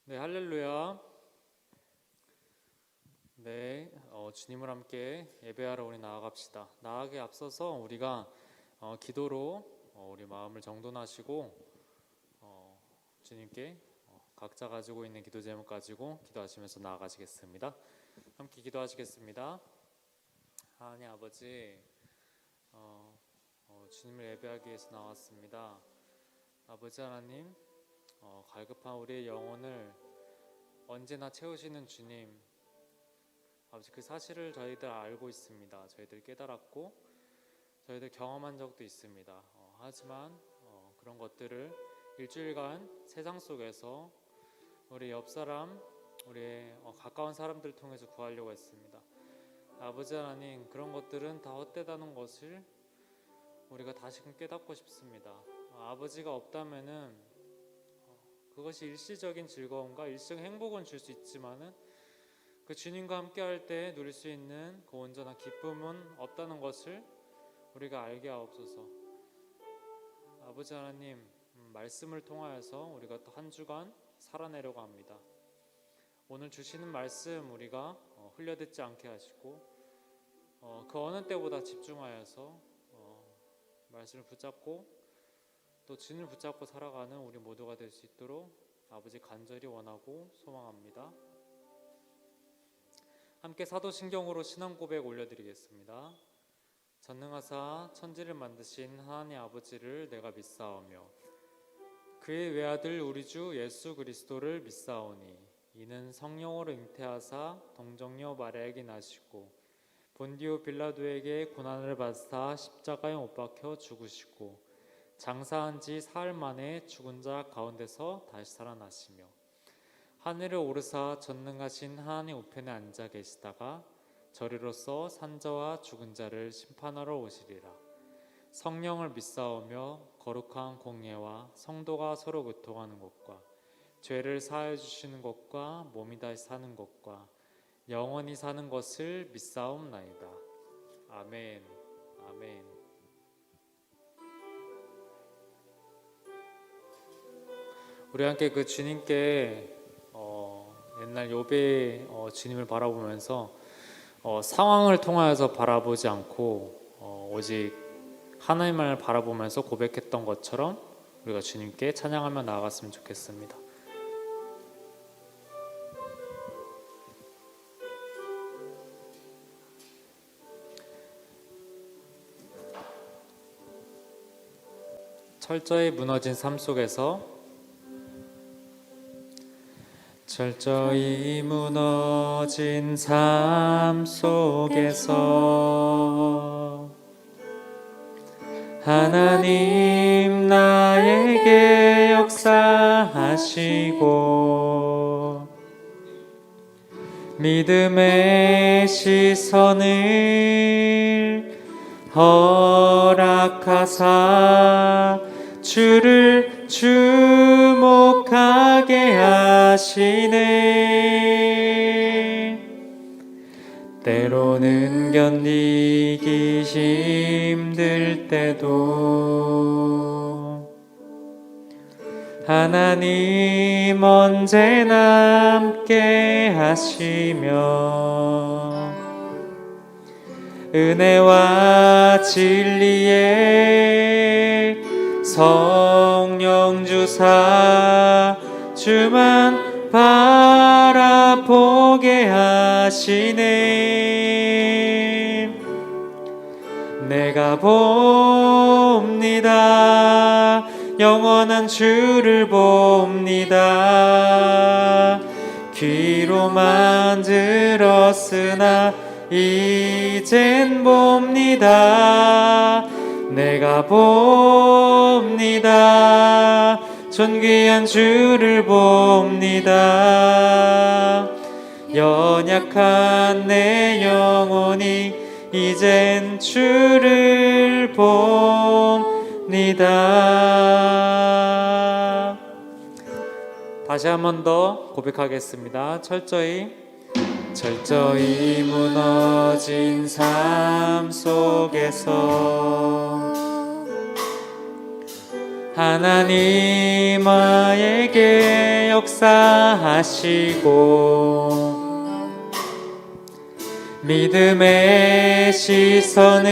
네, 할렐루야. 네, 주님을 함께 예배하러 우리 나아갑시다. 나아가기 앞서서 우리가 기도로 우리 마음을 정돈하시고 주님께 각자 가지고 있는 기도 제목 가지고 기도하시면서 나아가시겠습니다. 함께 기도하시겠습니다. 하나님 아버지, 주님을 예배하기 위해서 나왔습니다. 아버지 하나님, 갈급한 우리의 영혼을 언제나 채우시는 주님, 아버지, 그 사실을 저희들 알고 있습니다. 저희들 깨달았고 저희들 경험한 적도 있습니다. 하지만 그런 것들을 일주일간 세상 속에서 우리 옆사람, 우리의 가까운 사람들 통해서 구하려고 했습니다. 아버지 하나님, 그런 것들은 다 헛되다는 것을 우리가 다시금 깨닫고 싶습니다. 아버지가 없다면은 그것이 일시적인 즐거움과 일시적인 행복은 줄 수 있지만은 그 주님과 함께 할 때 누릴 수 있는 그 온전한 기쁨은 없다는 것을 우리가 알게 하옵소서. 아버지 하나님, 말씀을 통하여서 우리가 또 한 주간 살아내려고 합니다. 오늘 주시는 말씀 우리가 흘려듣지 않게 하시고 그 어느 때보다 집중하여서 말씀을 붙잡고 또 주님을 붙잡고 살아가는 우리 모두가 될 수 있도록 아버지 간절히 원하고 소망합니다. 함께 사도신경으로 신앙 고백 올려드리겠습니다. 전능하사 천지를 만드신 하나님 아버지를 내가 믿사오며 그의 외아들 우리 주 예수 그리스도를 믿사오니 이는 성령으로 잉태하사 동정녀 마리아에게 나시고 본디오 빌라도에게 고난을 받으사 십자가에 못 박혀 죽으시고 장사한 지 사흘 만에 죽은 자 가운데서 다시 살아나시며 하늘에 오르사 전능하신 하나님 우편에 앉아 계시다가 저리로서 산자와 죽은 자를 심판하러 오시리라. 성령을 믿사오며 거룩한 공예와 성도가 서로 교통하는 것과 죄를 사하여 주시는 것과 몸이 다시 사는 것과 영원히 사는 것을 믿사옵나이다. 아멘. 아멘. 우리 함께 그 주님께 옛날 욥의 주님을 바라보면서 상황을 통하여서 바라보지 않고 오직 하나님을 바라보면서 고백했던 것처럼 우리가 주님께 찬양하며 나아갔으면 좋겠습니다. 철저히 무너진 삶 속에서 철저히 무너진 삶 속에서 하나님 나에게 역사하시고 믿음의 시선을 허락하사 주를 주목하게 하시네. 때로는 견디기 힘들 때도 하나님 언제나 함께 하시며 은혜와 진리의 성령 주사 주만 바라보게 하시네. 내가 봅니다. 영원한 주를 봅니다. 귀로만 들었으나 이젠 봅니다. 내가 봅니다. 존귀한 주를 봅니다. 연약한 내 영혼이 이젠 주를 봅니다. 다시 한 번 더 고백하겠습니다. 철저히 무너진 삶 속에서 하나님 나에게 역사 역사하시고 믿음의 시선을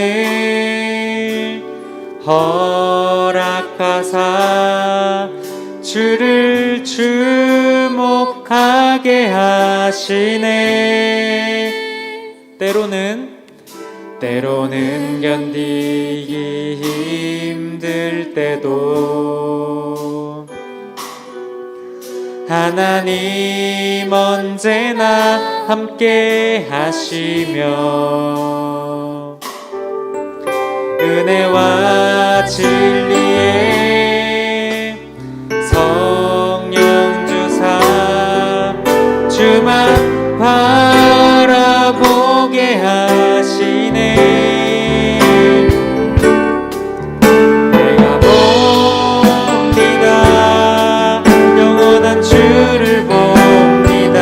허락하사 주를 주목하게 하시네. 때로는 견디기 힘들 때도 하나님 언제나 함께 하시며 은혜와 진리에 성령 주사 주만 바라보게 하시네. 내가 봅니다. 영원한 주를 봅니다.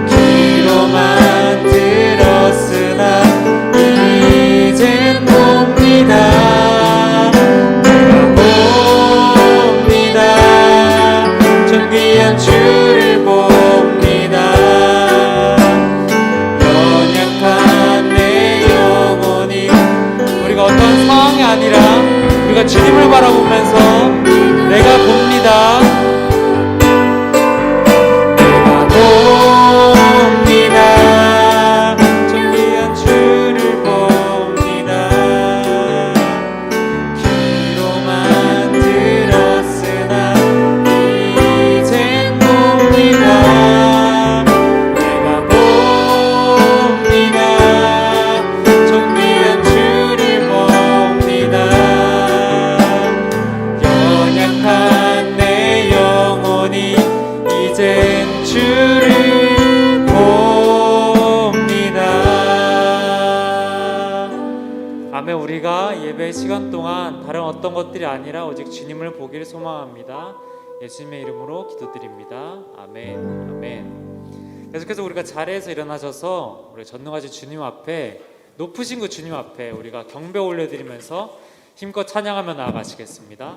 귀로만 들었으나 이젠 봅니다. 내가 봅니다. 존귀한 주를 봅니다. 연약한 내 영혼이 우리가 어떤 상황이 아니라 우리가 주님을 바라보면서 내가 봅니다. 내가 봅니다. 존귀한 주를 봅니다. 귀로만 들었으나 이젠 봅니다. 내가 봅니다. 존귀한 주를 봅니다. 연약한 내 영혼이 이젠 주를 봅니다. 아멘. 우리가 예배 시간 동안 다른 어떤 것들이 아니라 오직 주님을 보기를 소망합니다. 예수님의 이름으로 기도드립니다. 아멘. 아멘. 계속해서 우리가 자리에서 일어나셔서 우리 전능하신 주님 앞에, 높으신 그 주님 앞에 우리가 경배 올려드리면서 힘껏 찬양하며 나아가시겠습니다.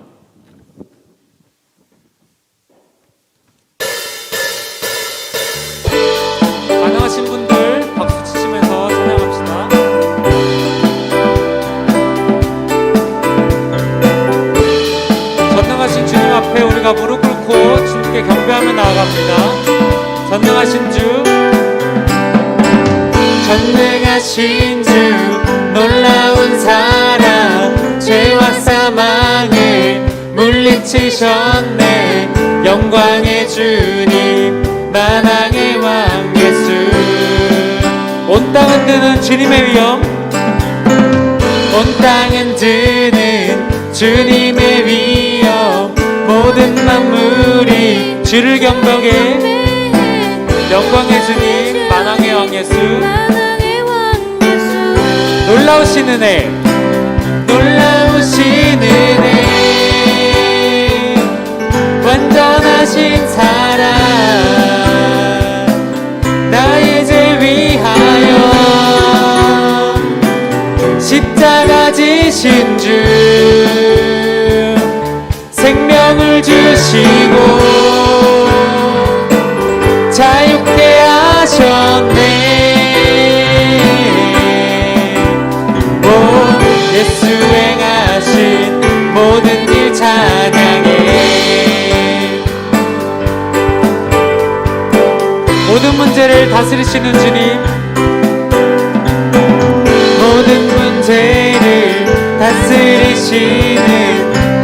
가능하신 분들 박수 치시면서 찬양합시다. 전능하신 주님 앞에 우리가 무릎 꿇고 주님께 경배하며 나아갑니다. 전능하신 주, 전능하신 주, 놀라운 사랑, 죄와 사망을 물리치셨네. 영광의 주님, 만왕의 왕 예수. 온 땅은 드는 주님의 위엄, 온 땅은 드는 주님의 위엄. 모든 만물이 주를 경배하게. 영광의 주님, 만왕의 왕 예수. 놀라우신 은혜, 놀라우신 은혜, 완전하신 사랑, 나의 죄 위하여 십자가 지신 주, 생명을 주시고 자유케 하셨네. 오 예수 행하신 모든 일 찬양해. 모든 문제를 다스리시는 주님, 모든 문제를 다스리시는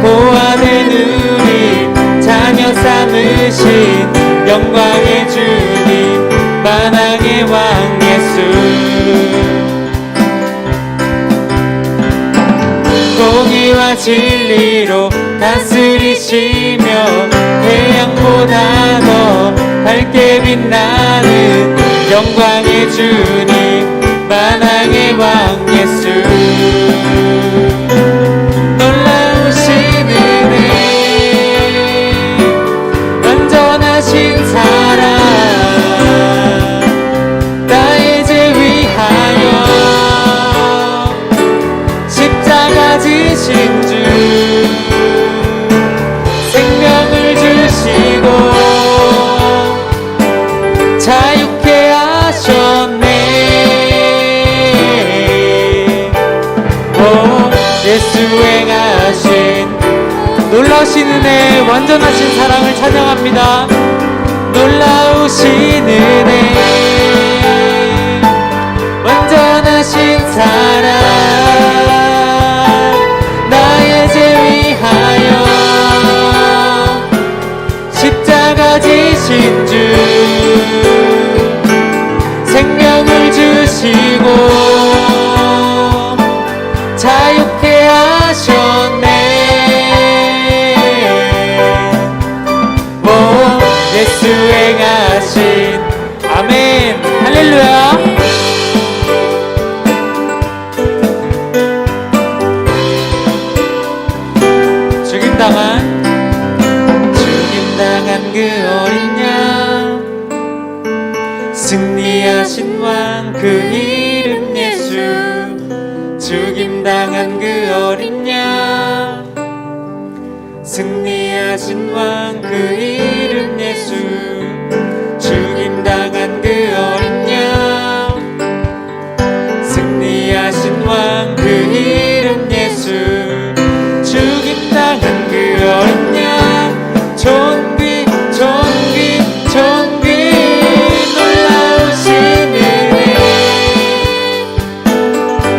고아된 우리 자녀 삼으신 영광의 주님, 만왕의 왕 예수. 공의와 진리로 다스리시며 태양보다 더 밝게 빛나는 영광의 주님, 만왕의 왕 예수. 놀라우신 은혜, 완전하신 사랑, 나의 죄 위하여 십자가 지신 주, 생명을 주신 놀라우신 은혜, 완전하신 사랑을 찬양합니다. 놀라우신 은혜, 완전하신 사랑, 나의 죄 위하여 십자가 지신 주, 생명을 주시고 자유케 하셨네. 오, 예수 행하신, 아멘, 할렐루야. 죽임당한 그 어린 양, 승리하신 왕 그 이름 예수. 죽임당한 그 어린 양, 승리하신 왕 그 이름 예수. 죽임당한 그 어린 양, 승리하신 왕 그 이름 예수. 죽임당한 그 어린 양, 존귀 존귀 존귀, 놀라우신 은혜,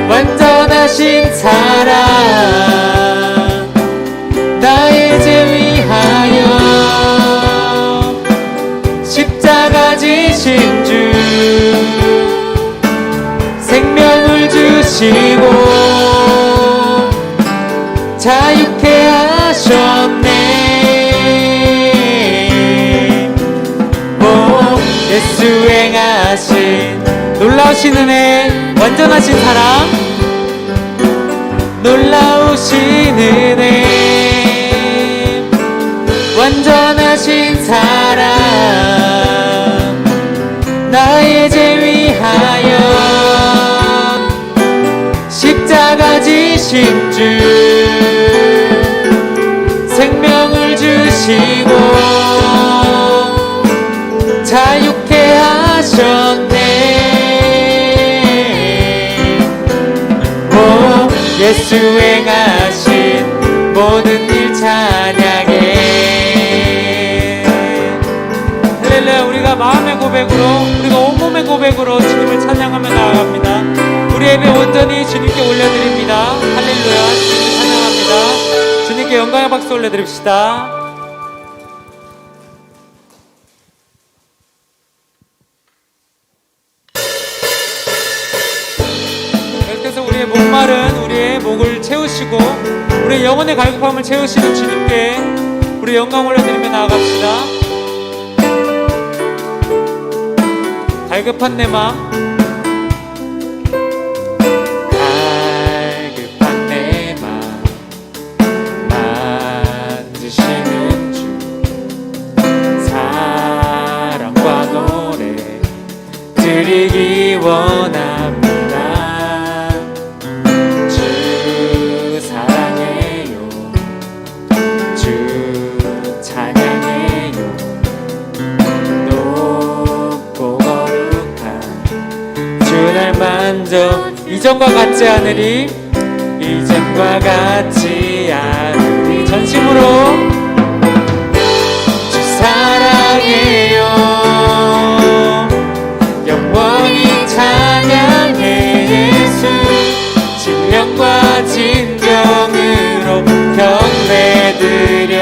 완전하신 사랑, 나의 죄 위하여 십자가 지신 주, 생명을 주시고 자유케 하셨네. 오, 예수 행하신 놀라우신 은혜, 완전하신 사랑, 놀라우신 은혜, 완전하신 사랑, 나의 죄 위하여 십자가 지신 주, 생명을 주시고 자유케 하셨네. 오, 예수 행하신 모든 일 찬양해. 할렐루야. 우리가 마음의 고백으로, 우리가 온몸의 고백으로 주님을 찬양하며 나아갑니다. 우리 예배 온전히 주님께 올려드립니다. 할렐루야. 주님을 찬양합니다. 주님께 영광의 박수 올려드립시다. 계속해서 우리의 목마른, 우리의 목을 채우시고 우리의 영혼의 갈급함을 채우시는 주님께 우리 영광 올려드리며 나아갑시다. 갈급한 내 맘, 드리기 원합니다. 주 사랑해요, 주 찬양해요. 높고 거룩한 주 날 만져 이전과 같지 않으리, 이전과 같지 않으리. 전심으로 주 사랑해요, 영원히 찬양해 예수. 진령과 진정으로 경배드려.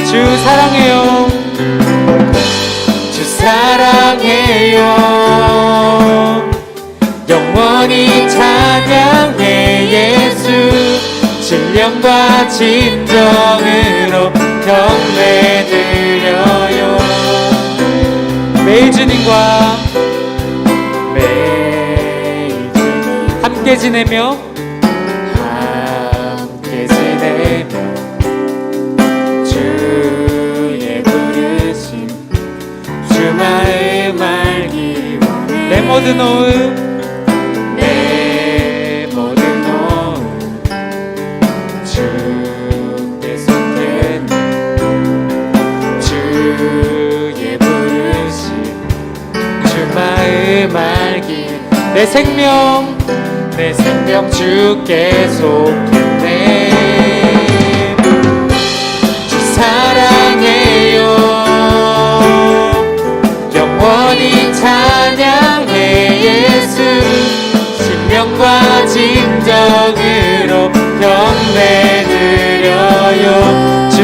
주 사랑해요, 주 사랑해요, 영원히 찬양해 예수. 진령과 진정으로 경배드려요. 매일 주님과 함께 지내며 주의 부르심 주 마음 알기 원해. 내 모든 호흡, 내 모든 호흡 주께 속했네. 주의 부르심 주 마음 알기. 내 생명 주께 속했네. 주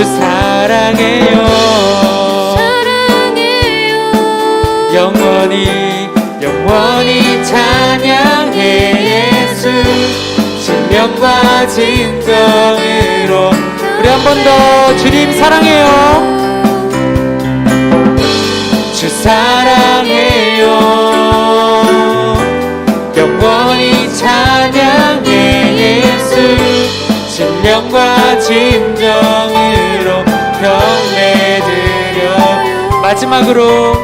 주 사랑해요. 영원히 찬양해 예수. 신령과 진정으로 우리 한 번 더 주님 사랑해요. 주 사랑해요. 영원히 찬양해 예수. 신령과 진정으로 경배드려. 마지막으로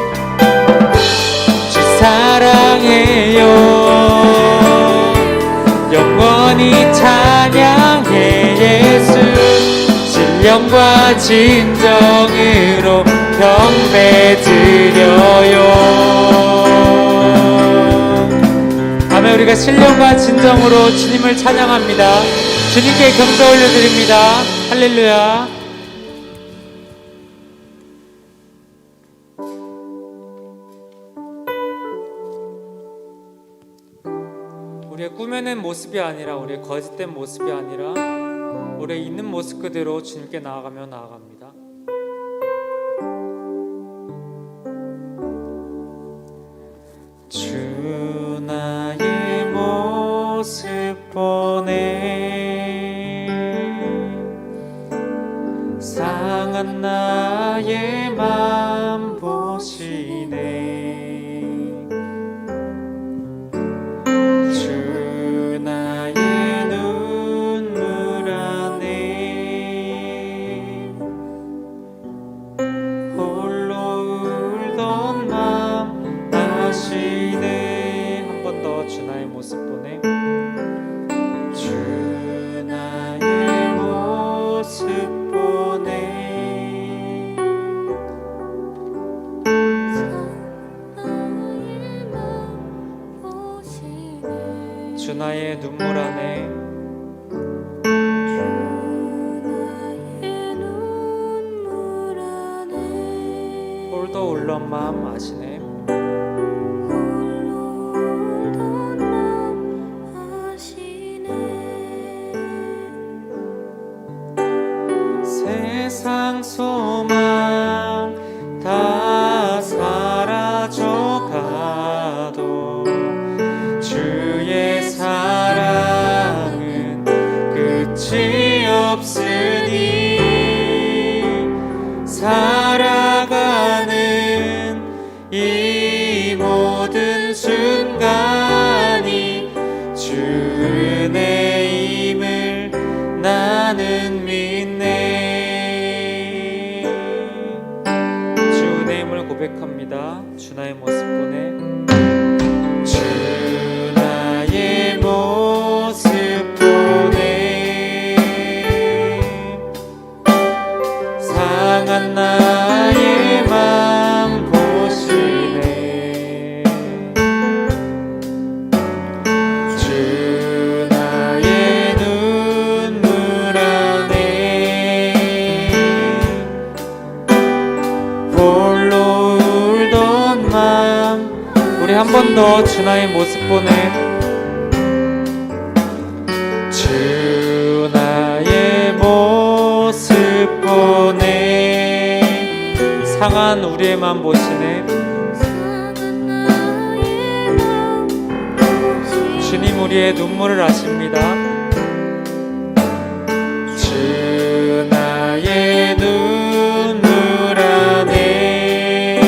주 사랑해요. 영원히 찬양해 예수. 신령과 진정으로 경배드려요. 아멘. 우리가 신령과 진정으로 주님을 찬양합니다. 주님께 경배 올려드립니다. 할렐루야. 우리의 꾸며낸 모습이 아니라, 우리의 거짓된 모습이 아니라 우리의 있는 모습 그대로 주님께 나아갑니다. 주 나의 모습 보네. 상한 나의 맘 보시네. 주 나의 눈물 안에 홀도 울던 마음 아시네. 세상 소망 다 사라져가도 주의 사랑은 끝이 없으니 살아가는 이 모든 순간이 주 은혜임을 나는 믿네. 주 은혜임을 고백합니다. 주 나의 모습 보내. 주 나의 모습 보내. 상한 나의 맘 보시네. 주 나의 눈물 안에 홀로 울던 맘. 우리 한 번 더 주 나의 모습 보내. 주 나의 모습 보내. 상한 우리의 맘 보시네. 주님 우리의 눈물을 아십니다. 주 나의 눈물 안에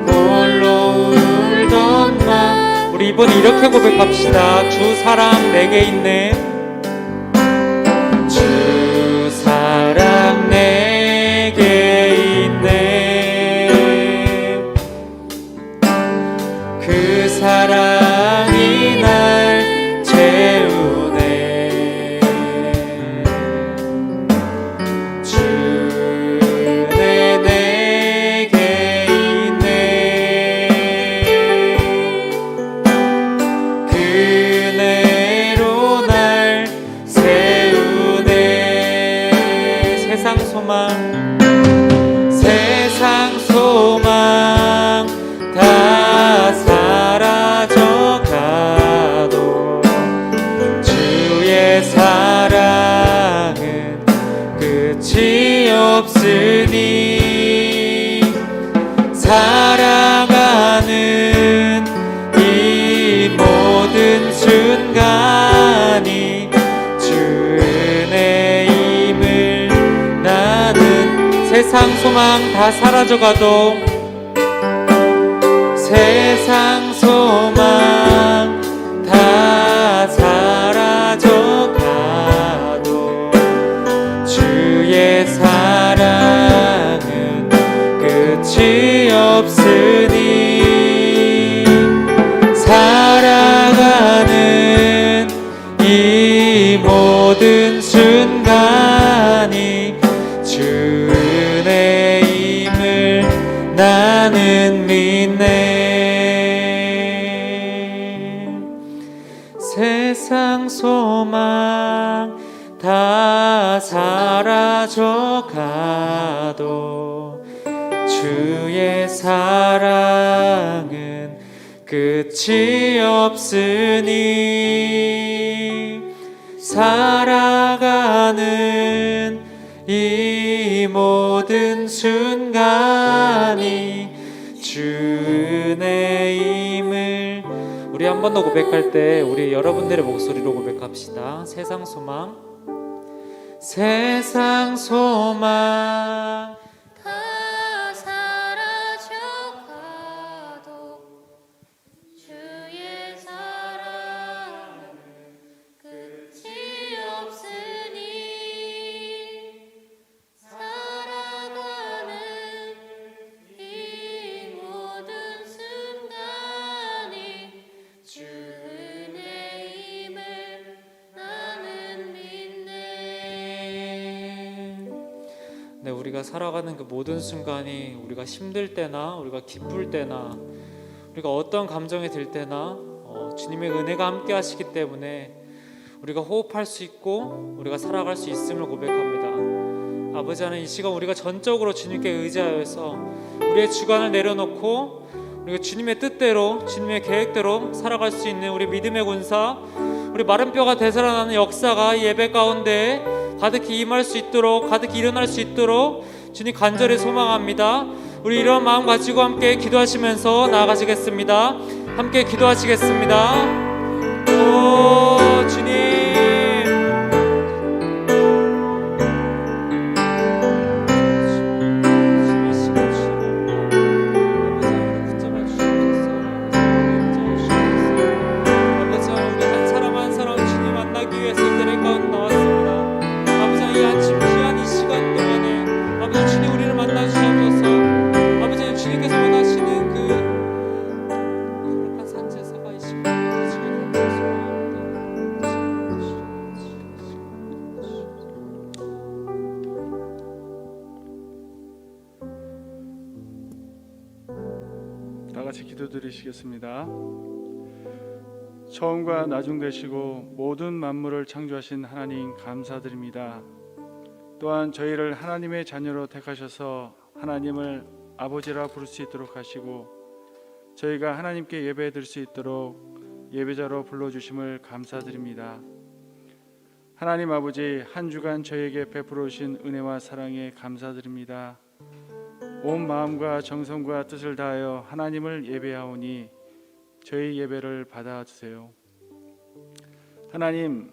홀로 울던 맘. 우리 이번에 이렇게 고백합시다. 주 사랑 내게 있네. 주 사랑 내게 있네. 그 사랑이 날 채우네. 주 은혜 내게 있네. 그 은혜로 날 세우네. 세상 소망 다 사라져가도 주의 사랑은 없으니 살아가는 이 모든 순간이 주 은혜임을 나는 세상 소망 다 사라져가도 세상 소망 다 사라져가도 주의 사랑은 끝이 없으니 살아가는 이 모든 순간이 주 은혜임을 나는 믿네. 세상 소망 다 사라져가도 주의 사랑은 끝이 없으니 살아가는 이 모든 순간이 주 은혜임을 우리 한 번 더 고백할 때 우리 여러분들의 목소리로 고백합시다. 세상 소망 세상 소망 다 사라져가도 주의 사랑은 끝이 없으니 살아가는 이 모든 순간이 주 은혜임을 나는 믿네. 네, 우리가 살아가는 그 모든 순간이 우리가 힘들 때나 우리가 기쁠 때나 우리가 어떤 감정이 들 때나 주님의 은혜가 함께 하시기 때문에 우리가 호흡할 수 있고 우리가 살아갈 수 있음을 고백합니다. 아버지 하나님, 이 시간 우리가 전적으로 주님께 의지하여서 우리의 주관을 내려놓고 우리가 주님의 뜻대로 주님의 계획대로 살아갈 수 있는 우리 믿음의 군사, 우리 마른 뼈가 되살아나는 역사가 이 예배 가운데 가득히 임할 수 있도록, 가득히 일어날 수 있도록 주님 간절히 소망합니다. 우리 이런 마음 가지고 함께 기도하시면서 나아가시겠습니다. 함께 기도하시겠습니다. 오 주님, 다 같이 기도드리시겠습니다. 처음과 나중 되시고 모든 만물을 창조하신 하나님 감사드립니다. 또한 저희를 하나님의 자녀로 택하셔서 하나님을 아버지라 부를 수 있도록 하시고 저희가 하나님께 예배드릴 수 있도록 예배자로 불러주심을 감사드립니다. 하나님 아버지, 한 주간 저희에게 베풀어 주신 은혜와 사랑에 감사드립니다. 온 마음과 정성과 뜻을 다하여 하나님을 예배하오니 저희 예배를 받아주세요. 하나님,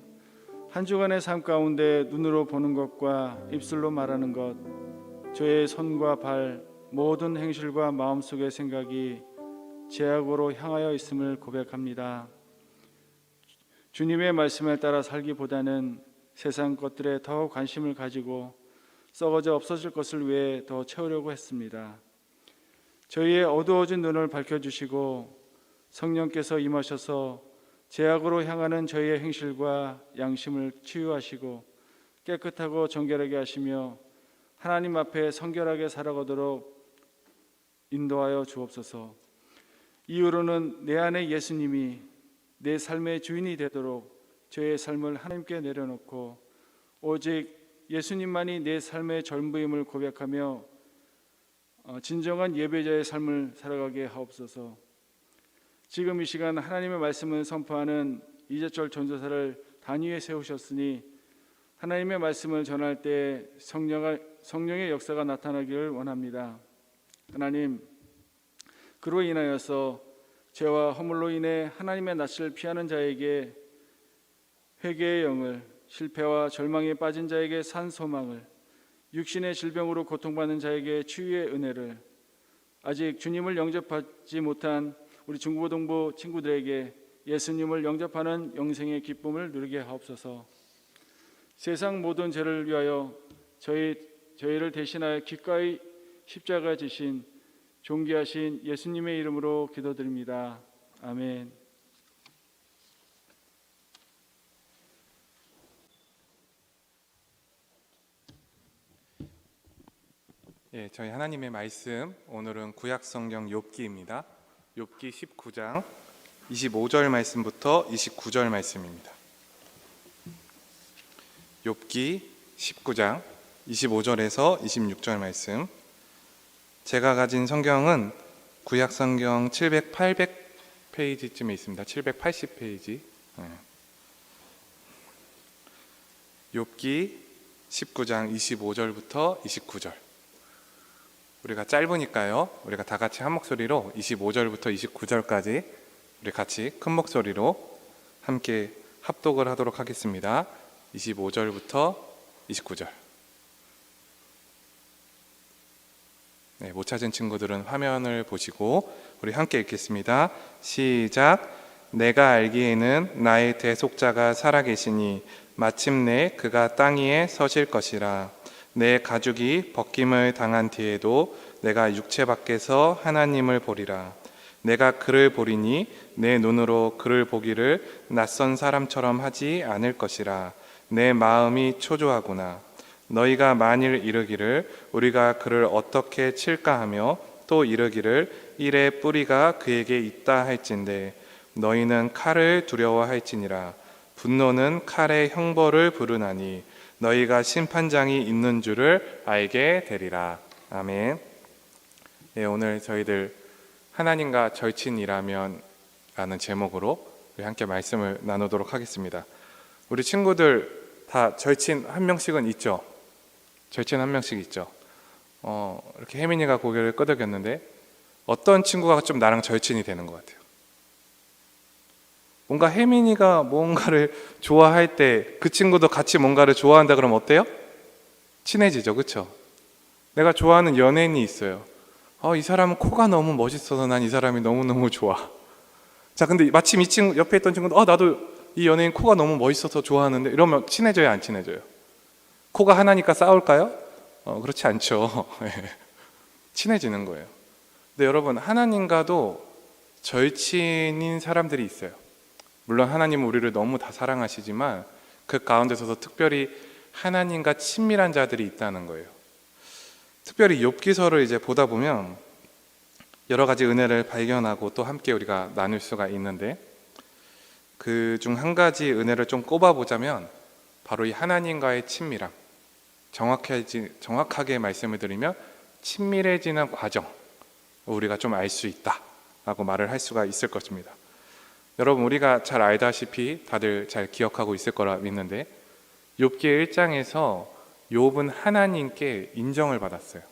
한 주간의 삶 가운데 눈으로 보는 것과 입술로 말하는 것, 저의 손과 발, 모든 행실과 마음속의 생각이 죄악으로 향하여 있음을 고백합니다. 주님의 말씀에 따라 살기보다는 세상 것들에 더 관심을 가지고 썩어져 없어질 것을 위해 더 채우려고 했습니다. 저희의 어두워진 눈을 밝혀주시고 성령께서 임하셔서 죄악으로 향하는 저희의 행실과 양심을 치유하시고 깨끗하고 정결하게 하시며 하나님 앞에 성결하게 살아가도록 인도하여 주옵소서. 이후로는 내 안에 예수님이 내 삶의 주인이 되도록 저의 삶을 하나님께 내려놓고 오직 예수님만이 내 삶의 전부임을 고백하며 진정한 예배자의 삶을 살아가게 하옵소서. 지금 이 시간 하나님의 말씀을 선포하는 이재철 전도사를 단위에 세우셨으니 하나님의 말씀을 전할 때 성령의 역사가 나타나기를 원합니다. 하나님, 그로 인하여서 죄와 허물로 인해 하나님의 낯을 피하는 자에게 회개의 영을, 실패와 절망에 빠진 자에게 산 소망을, 육신의 질병으로 고통받는 자에게 치유의 은혜를, 아직 주님을 영접하지 못한 우리 중고등부 친구들에게 예수님을 영접하는 영생의 기쁨을 누리게 하옵소서. 세상 모든 죄를 위하여 저희를 대신하여 기꺼이 십자가 지신 존귀하신 예수님의 이름으로 기도드립니다. 아멘. 예, 저희 하나님의 말씀 오늘은 구약성경 욥기입니다. 욥기 19장 25절 말씀부터 29절 말씀입니다. 욥기 19장 25절에서 26절 말씀. 제가 가진 성경은 구약성경 700, 800페이지쯤에 있습니다. 780페이지. 욥기 19장 25절부터 29절. 우리가 짧으니까요, 우리가 다 같이 한 목소리로 25절부터 29절까지 우리 같이 큰 목소리로 함께 합독을 하도록 하겠습니다. 25절부터 29절. 네, 못 찾은 친구들은 화면을 보시고 우리 함께 읽겠습니다. 시작. 내가 알기에는 나의 대속자가 살아계시니 마침내 그가 땅 위에 서실 것이라. 내 가죽이 벗김을 당한 뒤에도 내가 육체 밖에서 하나님을 보리라. 내가 그를 보리니 내 눈으로 그를 보기를 낯선 사람처럼 하지 않을 것이라. 내 마음이 초조하구나. 너희가 만일 이르기를 우리가 그를 어떻게 칠까 하며 또 이르기를 일의 뿌리가 그에게 있다 할진대 너희는 칼을 두려워할지니라. 분노는 칼의 형벌을 부르나니 너희가 심판장이 있는 줄을 알게 되리라. 아멘. 네, 오늘 저희들 하나님과 절친이라면 라는 제목으로 우리 함께 말씀을 나누도록 하겠습니다. 우리 친구들 다 절친 한 명씩은 있죠? 절친 한 명씩 있죠? 이렇게 혜민이가 고개를 끄덕였는데 어떤 친구가 좀 나랑 절친이 되는 것 같아요? 뭔가 혜민이가 뭔가를 좋아할 때 그 친구도 같이 뭔가를 좋아한다 그러면 어때요? 친해지죠, 그렇죠? 내가 좋아하는 연예인이 있어요. 이 사람은 코가 너무 멋있어서 난 이 사람이 너무너무 좋아. 자, 근데 마침 이 친구 옆에 있던 친구도 나도 이 연예인 코가 너무 멋있어서 좋아하는데 이러면 친해져요, 안 친해져요? 코가 하나니까 싸울까요? 그렇지 않죠. 친해지는 거예요. 근데 여러분, 하나님과도 절친인 사람들이 있어요. 물론 하나님은 우리를 너무 다 사랑하시지만 그 가운데서도 특별히 하나님과 친밀한 자들이 있다는 거예요. 특별히 욥기서를 이제 보다 보면 여러 가지 은혜를 발견하고 또 함께 우리가 나눌 수가 있는데 그 중 한 가지 은혜를 좀 꼽아보자면 바로 이 하나님과의 친밀함, 정확하게 말씀을 드리면 친밀해지는 과정, 우리가 좀 알 수 있다라고 말을 할 수가 있을 것입니다. 여러분, 우리가 잘 알다시피 다들 잘 기억하고 있을 거라 믿는데 욥기 1장에서 욥은 하나님께 인정을 받았어요.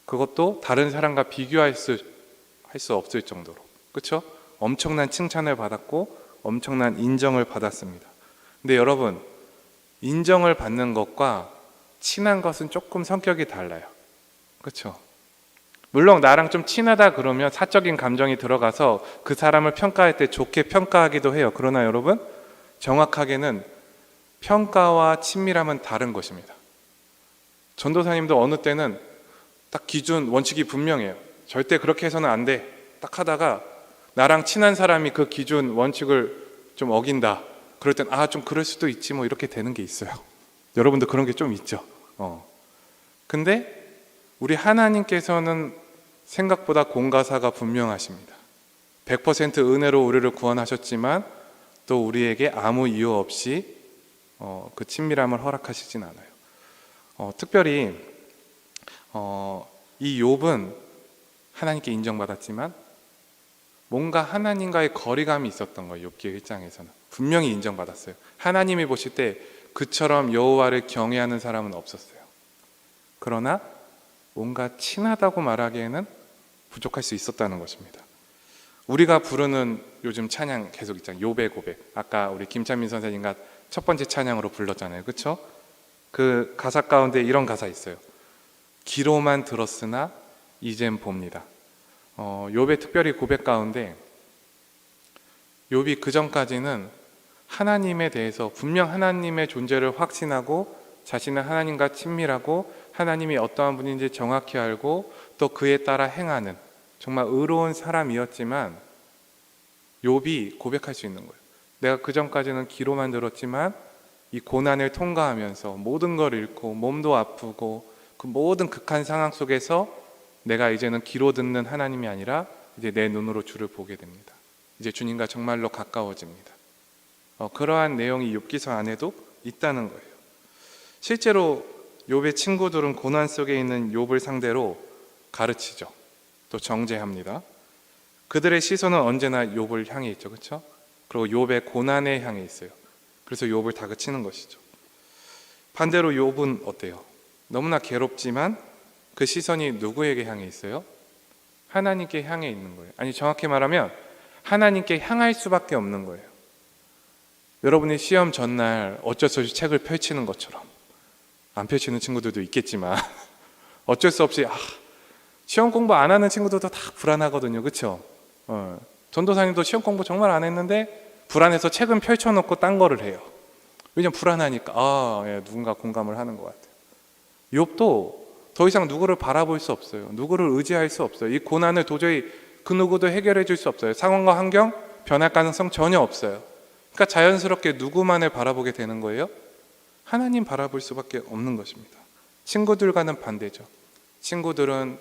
그것도 다른 사람과 비교할 수 없을 정도로, 그렇죠? 엄청난 칭찬을 받았고 엄청난 인정을 받았습니다. 근데 여러분, 인정을 받는 것과 친한 것은 조금 성격이 달라요. 그렇죠? 물론 나랑 좀 친하다 그러면 사적인 감정이 들어가서 그 사람을 평가할 때 좋게 평가하기도 해요. 그러나 여러분, 정확하게는 평가와 친밀함은 다른 것입니다. 전도사님도 어느 때는 딱 기준, 원칙이 분명해요. 절대 그렇게 해서는 안 돼. 딱 하다가 나랑 친한 사람이 그 기준, 원칙을 좀 어긴다. 그럴 땐 좀 그럴 수도 있지 뭐 이렇게 되는 게 있어요. 여러분도 그런 게 좀 있죠. 근데 우리 하나님께서는 생각보다 공과사가 분명하십니다. 100% 은혜로 우리를 구원하셨지만 또 우리에게 아무 이유 없이 그 친밀함을 허락하시진 않아요. 특별히 이 욥은 하나님께 인정받았지만 뭔가 하나님과의 거리감이 있었던 거예요. 욥기 1장에서는 분명히 인정받았어요. 하나님이 보실 때 그처럼 여호와를 경외하는 사람은 없었어요. 그러나 뭔가 친하다고 말하기에는 부족할 수 있었다는 것입니다. 우리가 부르는 요즘 찬양 계속 있잖아요. 욥의 고백. 아까 우리 김찬민 선생님과 첫 번째 찬양으로 불렀잖아요. 그렇죠? 그 가사 가운데 이런 가사 있어요. 귀로만 들었으나 이젠 봅니다. 욥의 특별히 고백 가운데 욥이 그 전까지는 하나님에 대해서 분명 하나님의 존재를 확신하고 자신은 하나님과 친밀하고 하나님이 어떠한 분인지 정확히 알고 또 그에 따라 행하는 정말 의로운 사람이었지만 욥이 고백할 수 있는 거예요. 내가 그 전까지는 귀로만 들었지만 이 고난을 통과하면서 모든 걸 잃고 몸도 아프고 그 모든 극한 상황 속에서 내가 이제는 귀로 듣는 하나님이 아니라 이제 내 눈으로 주를 보게 됩니다. 이제 주님과 정말로 가까워집니다. 그러한 내용이 욥기서 안에도 있다는 거예요. 실제로 욥의 친구들은 고난 속에 있는 욥을 상대로 가르치죠. 또 정죄합니다. 그들의 시선은 언제나 욥을 향해 있죠. 그렇죠? 그리고 욥의 고난에 향해 있어요. 그래서 욥을 다그치는 것이죠. 반대로 욥은 어때요? 너무나 괴롭지만 그 시선이 누구에게 향해 있어요? 하나님께 향해 있는 거예요. 아니 정확히 말하면 하나님께 향할 수밖에 없는 거예요. 여러분이 시험 전날 어쩔 수 없이 책을 펼치는 것처럼, 안 펼치는 친구들도 있겠지만 어쩔 수 없이 시험 공부 안 하는 친구들도 다 불안하거든요. 그렇죠? 전도사님도 시험 공부 정말 안 했는데 불안해서 책은 펼쳐놓고 딴 거를 해요. 왜냐면 불안하니까. 예, 누군가 공감을 하는 것 같아요. 욥도 더 이상 누구를 바라볼 수 없어요. 누구를 의지할 수 없어요. 이 고난을 도저히 그 누구도 해결해 줄 수 없어요. 상황과 환경 변할 가능성 전혀 없어요. 그러니까 자연스럽게 누구만을 바라보게 되는 거예요? 하나님 바라볼 수밖에 없는 것입니다. 친구들과는 반대죠. 친구들은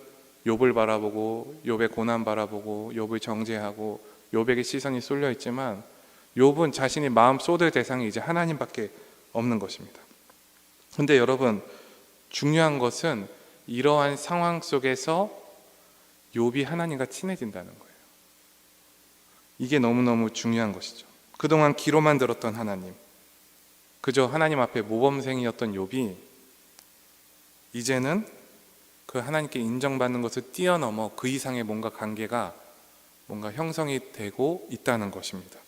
욥을 바라보고 욥의 고난 바라보고 욥을 정죄하고 욥에게 시선이 쏠려 있지만 욥은 자신이 마음 쏟을 대상이 이제 하나님밖에 없는 것입니다. 그런데 여러분, 중요한 것은 이러한 상황 속에서 욥이 하나님과 친해진다는 거예요. 이게 너무너무 중요한 것이죠. 그동안 귀로만 들었던 하나님, 그저 하나님 앞에 모범생이었던 욥이 이제는 그 하나님께 인정받는 것을 뛰어넘어 그 이상의 뭔가 관계가 뭔가 형성이 되고 있다는 것입니다.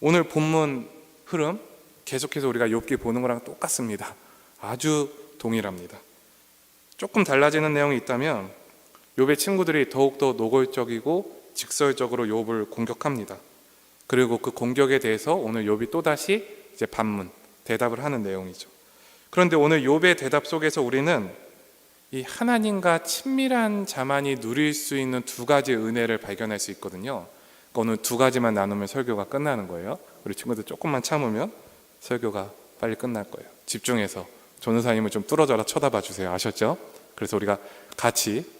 오늘 본문 흐름 계속해서 우리가 욥기 보는 거랑 똑같습니다. 아주 동일합니다. 조금 달라지는 내용이 있다면 욥의 친구들이 더욱더 노골적이고 직설적으로 욥을 공격합니다. 그리고 그 공격에 대해서 오늘 욥이 또다시 이제 반문, 대답을 하는 내용이죠. 그런데 오늘 욥의 대답 속에서 우리는 이 하나님과 친밀한 자만이 누릴 수 있는 두 가지 은혜를 발견할 수 있거든요. 그러니까 오늘 두 가지만 나누면 설교가 끝나는 거예요. 우리 친구들 조금만 참으면 설교가 빨리 끝날 거예요. 집중해서 전도사님을 좀 뚫어져라 쳐다봐 주세요. 아셨죠? 그래서 우리가 같이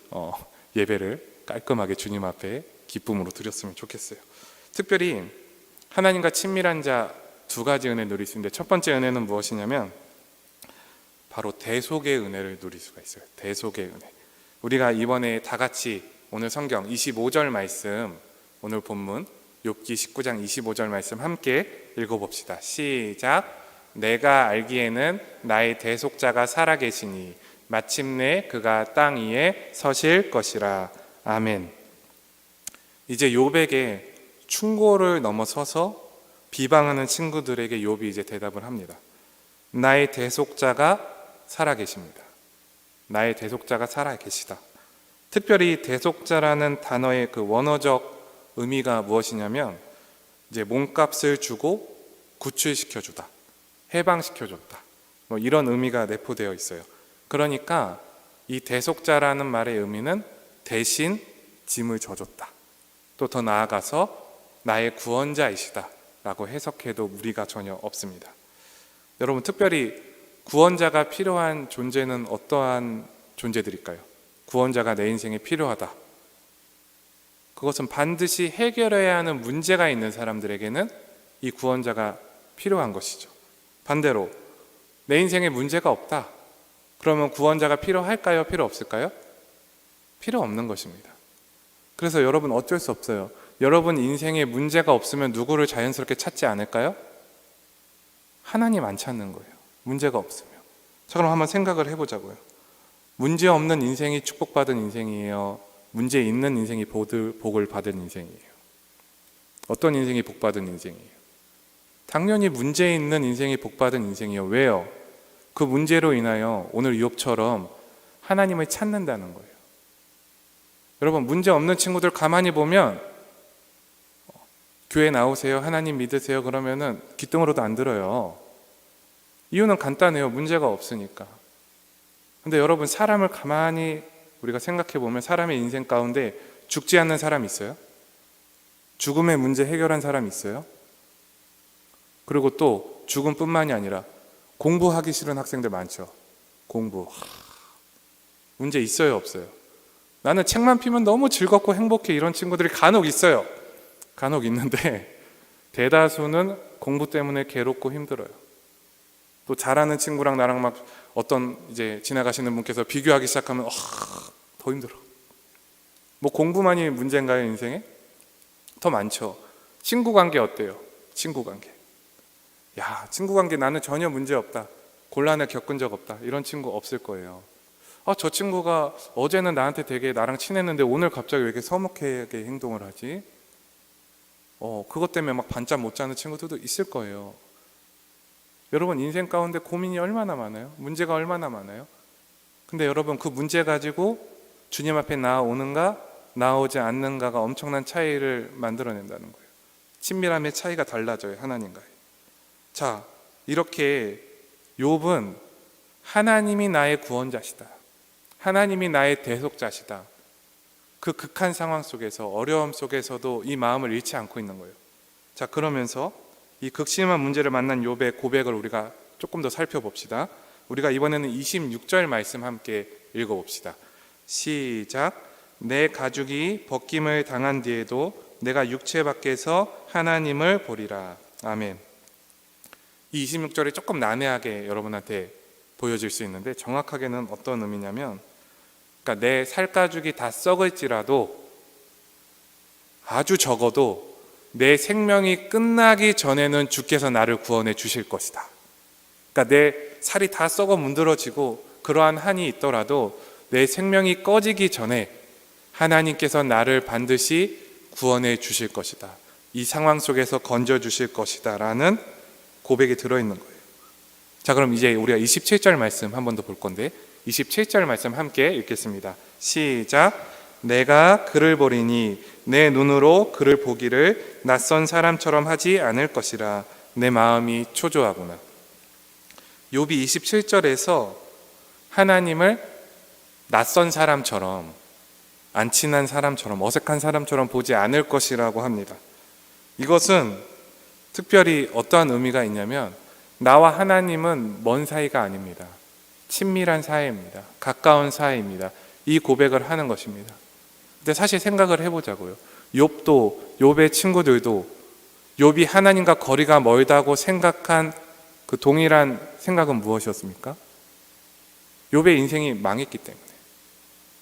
예배를 깔끔하게 주님 앞에 기쁨으로 드렸으면 좋겠어요. 특별히 하나님과 친밀한 자 두 가지 은혜 누릴 수 있는데, 첫 번째 은혜는 무엇이냐면 바로 대속의 은혜를 누릴 수가 있어요. 대속의 은혜. 우리가 이번에 다 같이 오늘 성경 25절 말씀, 오늘 본문 욥기 19장 25절 말씀 함께 읽어봅시다. 시작. 내가 알기에는 나의 대속자가 살아계시니 마침내 그가 땅 위에 서실 것이라. 아멘. 이제 욥에게 충고를 넘어서서 비방하는 친구들에게 욥이 이제 대답을 합니다. 나의 대속자가 살아계십니다. 나의 대속자가 살아계시다. 특별히 대속자라는 단어의 그 원어적 의미가 무엇이냐면 이제 몸값을 주고 구출시켜주다, 해방시켜줬다, 뭐 이런 의미가 내포되어 있어요. 그러니까 이 대속자라는 말의 의미는 대신 짐을 져줬다, 또 더 나아가서 나의 구원자이시다 라고 해석해도 무리가 전혀 없습니다. 여러분, 특별히 구원자가 필요한 존재는 어떠한 존재들일까요? 구원자가 내 인생에 필요하다. 그것은 반드시 해결해야 하는 문제가 있는 사람들에게는 이 구원자가 필요한 것이죠. 반대로 내 인생에 문제가 없다. 그러면 구원자가 필요할까요? 필요 없을까요? 필요 없는 것입니다. 그래서 여러분 어쩔 수 없어요. 여러분 인생에 문제가 없으면 누구를 자연스럽게 찾지 않을까요? 하나님 안 찾는 거예요. 문제가 없으면. 자, 그럼 한번 생각을 해보자고요. 문제 없는 인생이 축복받은 인생이에요? 문제 있는 인생이 복을 받은 인생이에요? 어떤 인생이 복받은 인생이에요? 당연히 문제 있는 인생이 복받은 인생이에요. 왜요? 그 문제로 인하여 오늘 욥처럼 하나님을 찾는다는 거예요. 여러분, 문제 없는 친구들 가만히 보면 교회 나오세요, 하나님 믿으세요 그러면은 귀등으로도 안 들어요. 이유는 간단해요. 문제가 없으니까. 근데 여러분, 사람을 가만히 우리가 생각해 보면 사람의 인생 가운데 죽지 않는 사람 있어요? 죽음의 문제 해결한 사람 있어요? 그리고 또 죽음뿐만이 아니라 공부하기 싫은 학생들 많죠. 공부. 문제 있어요, 없어요? 나는 책만 피면 너무 즐겁고 행복해, 이런 친구들이 간혹 있어요. 간혹 있는데 대다수는 공부 때문에 괴롭고 힘들어요. 또 잘하는 친구랑 나랑 막 어떤 이제 지나가시는 분께서 비교하기 시작하면 더 힘들어. 뭐 공부만이 문제인가요, 인생에? 더 많죠. 친구 관계 어때요? 친구 관계. 야, 친구 관계 나는 전혀 문제 없다, 곤란을 겪은 적 없다, 이런 친구 없을 거예요. 저 친구가 어제는 나한테 되게 나랑 친했는데 오늘 갑자기 왜 이렇게 서먹하게 행동을 하지? 그것 때문에 막 반잠 못 자는 친구들도 있을 거예요. 여러분, 인생 가운데 고민이 얼마나 많아요? 문제가 얼마나 많아요? 근데 여러분, 그 문제 가지고 주님 앞에 나오는가 나오지 않는가가 엄청난 차이를 만들어낸다는 거예요. 친밀함의 차이가 달라져요, 하나님과의. 자, 이렇게 욥은 하나님이 나의 구원자시다, 하나님이 나의 대속자시다, 그 극한 상황 속에서, 어려움 속에서도 이 마음을 잃지 않고 있는 거예요. 자, 그러면서 이 극심한 문제를 만난 욥의 고백을 우리가 조금 더 살펴봅시다. 우리가 이번에는 26절 말씀 함께 읽어봅시다. 시작. 내 가죽이 벗김을 당한 뒤에도 내가 육체 밖에서 하나님을 보리라. 아멘. 이 26절이 조금 난해하게 여러분한테 보여질 수 있는데 정확하게는 어떤 의미냐면, 그러니까 내 살가죽이 다 썩을지라도 아주 적어도 내 생명이 끝나기 전에는 주께서 나를 구원해 주실 것이다. 그러니까 내 살이 다 썩어 문드러지고 그러한 한이 있더라도 내 생명이 꺼지기 전에 하나님께서 나를 반드시 구원해 주실 것이다, 이 상황 속에서 건져 주실 것이다 라는 고백이 들어있는 거예요. 자, 그럼 이제 우리가 27절 말씀 한 번 더 볼 건데 27절 말씀 함께 읽겠습니다. 시작. 내가 그를 보리니 내 눈으로 그를 보기를 낯선 사람처럼 하지 않을 것이라. 내 마음이 초조하구나. 욥이 27절에서 하나님을 낯선 사람처럼, 안 친한 사람처럼, 어색한 사람처럼 보지 않을 것이라고 합니다. 이것은 특별히 어떠한 의미가 있냐면, 나와 하나님은 먼 사이가 아닙니다. 친밀한 사이입니다. 가까운 사이입니다. 이 고백을 하는 것입니다. 근데 사실 생각을 해보자고요. 욥도, 욥의 친구들도 욥이 하나님과 거리가 멀다고 생각한 그 동일한 생각은 무엇이었습니까? 욥의 인생이 망했기 때문에,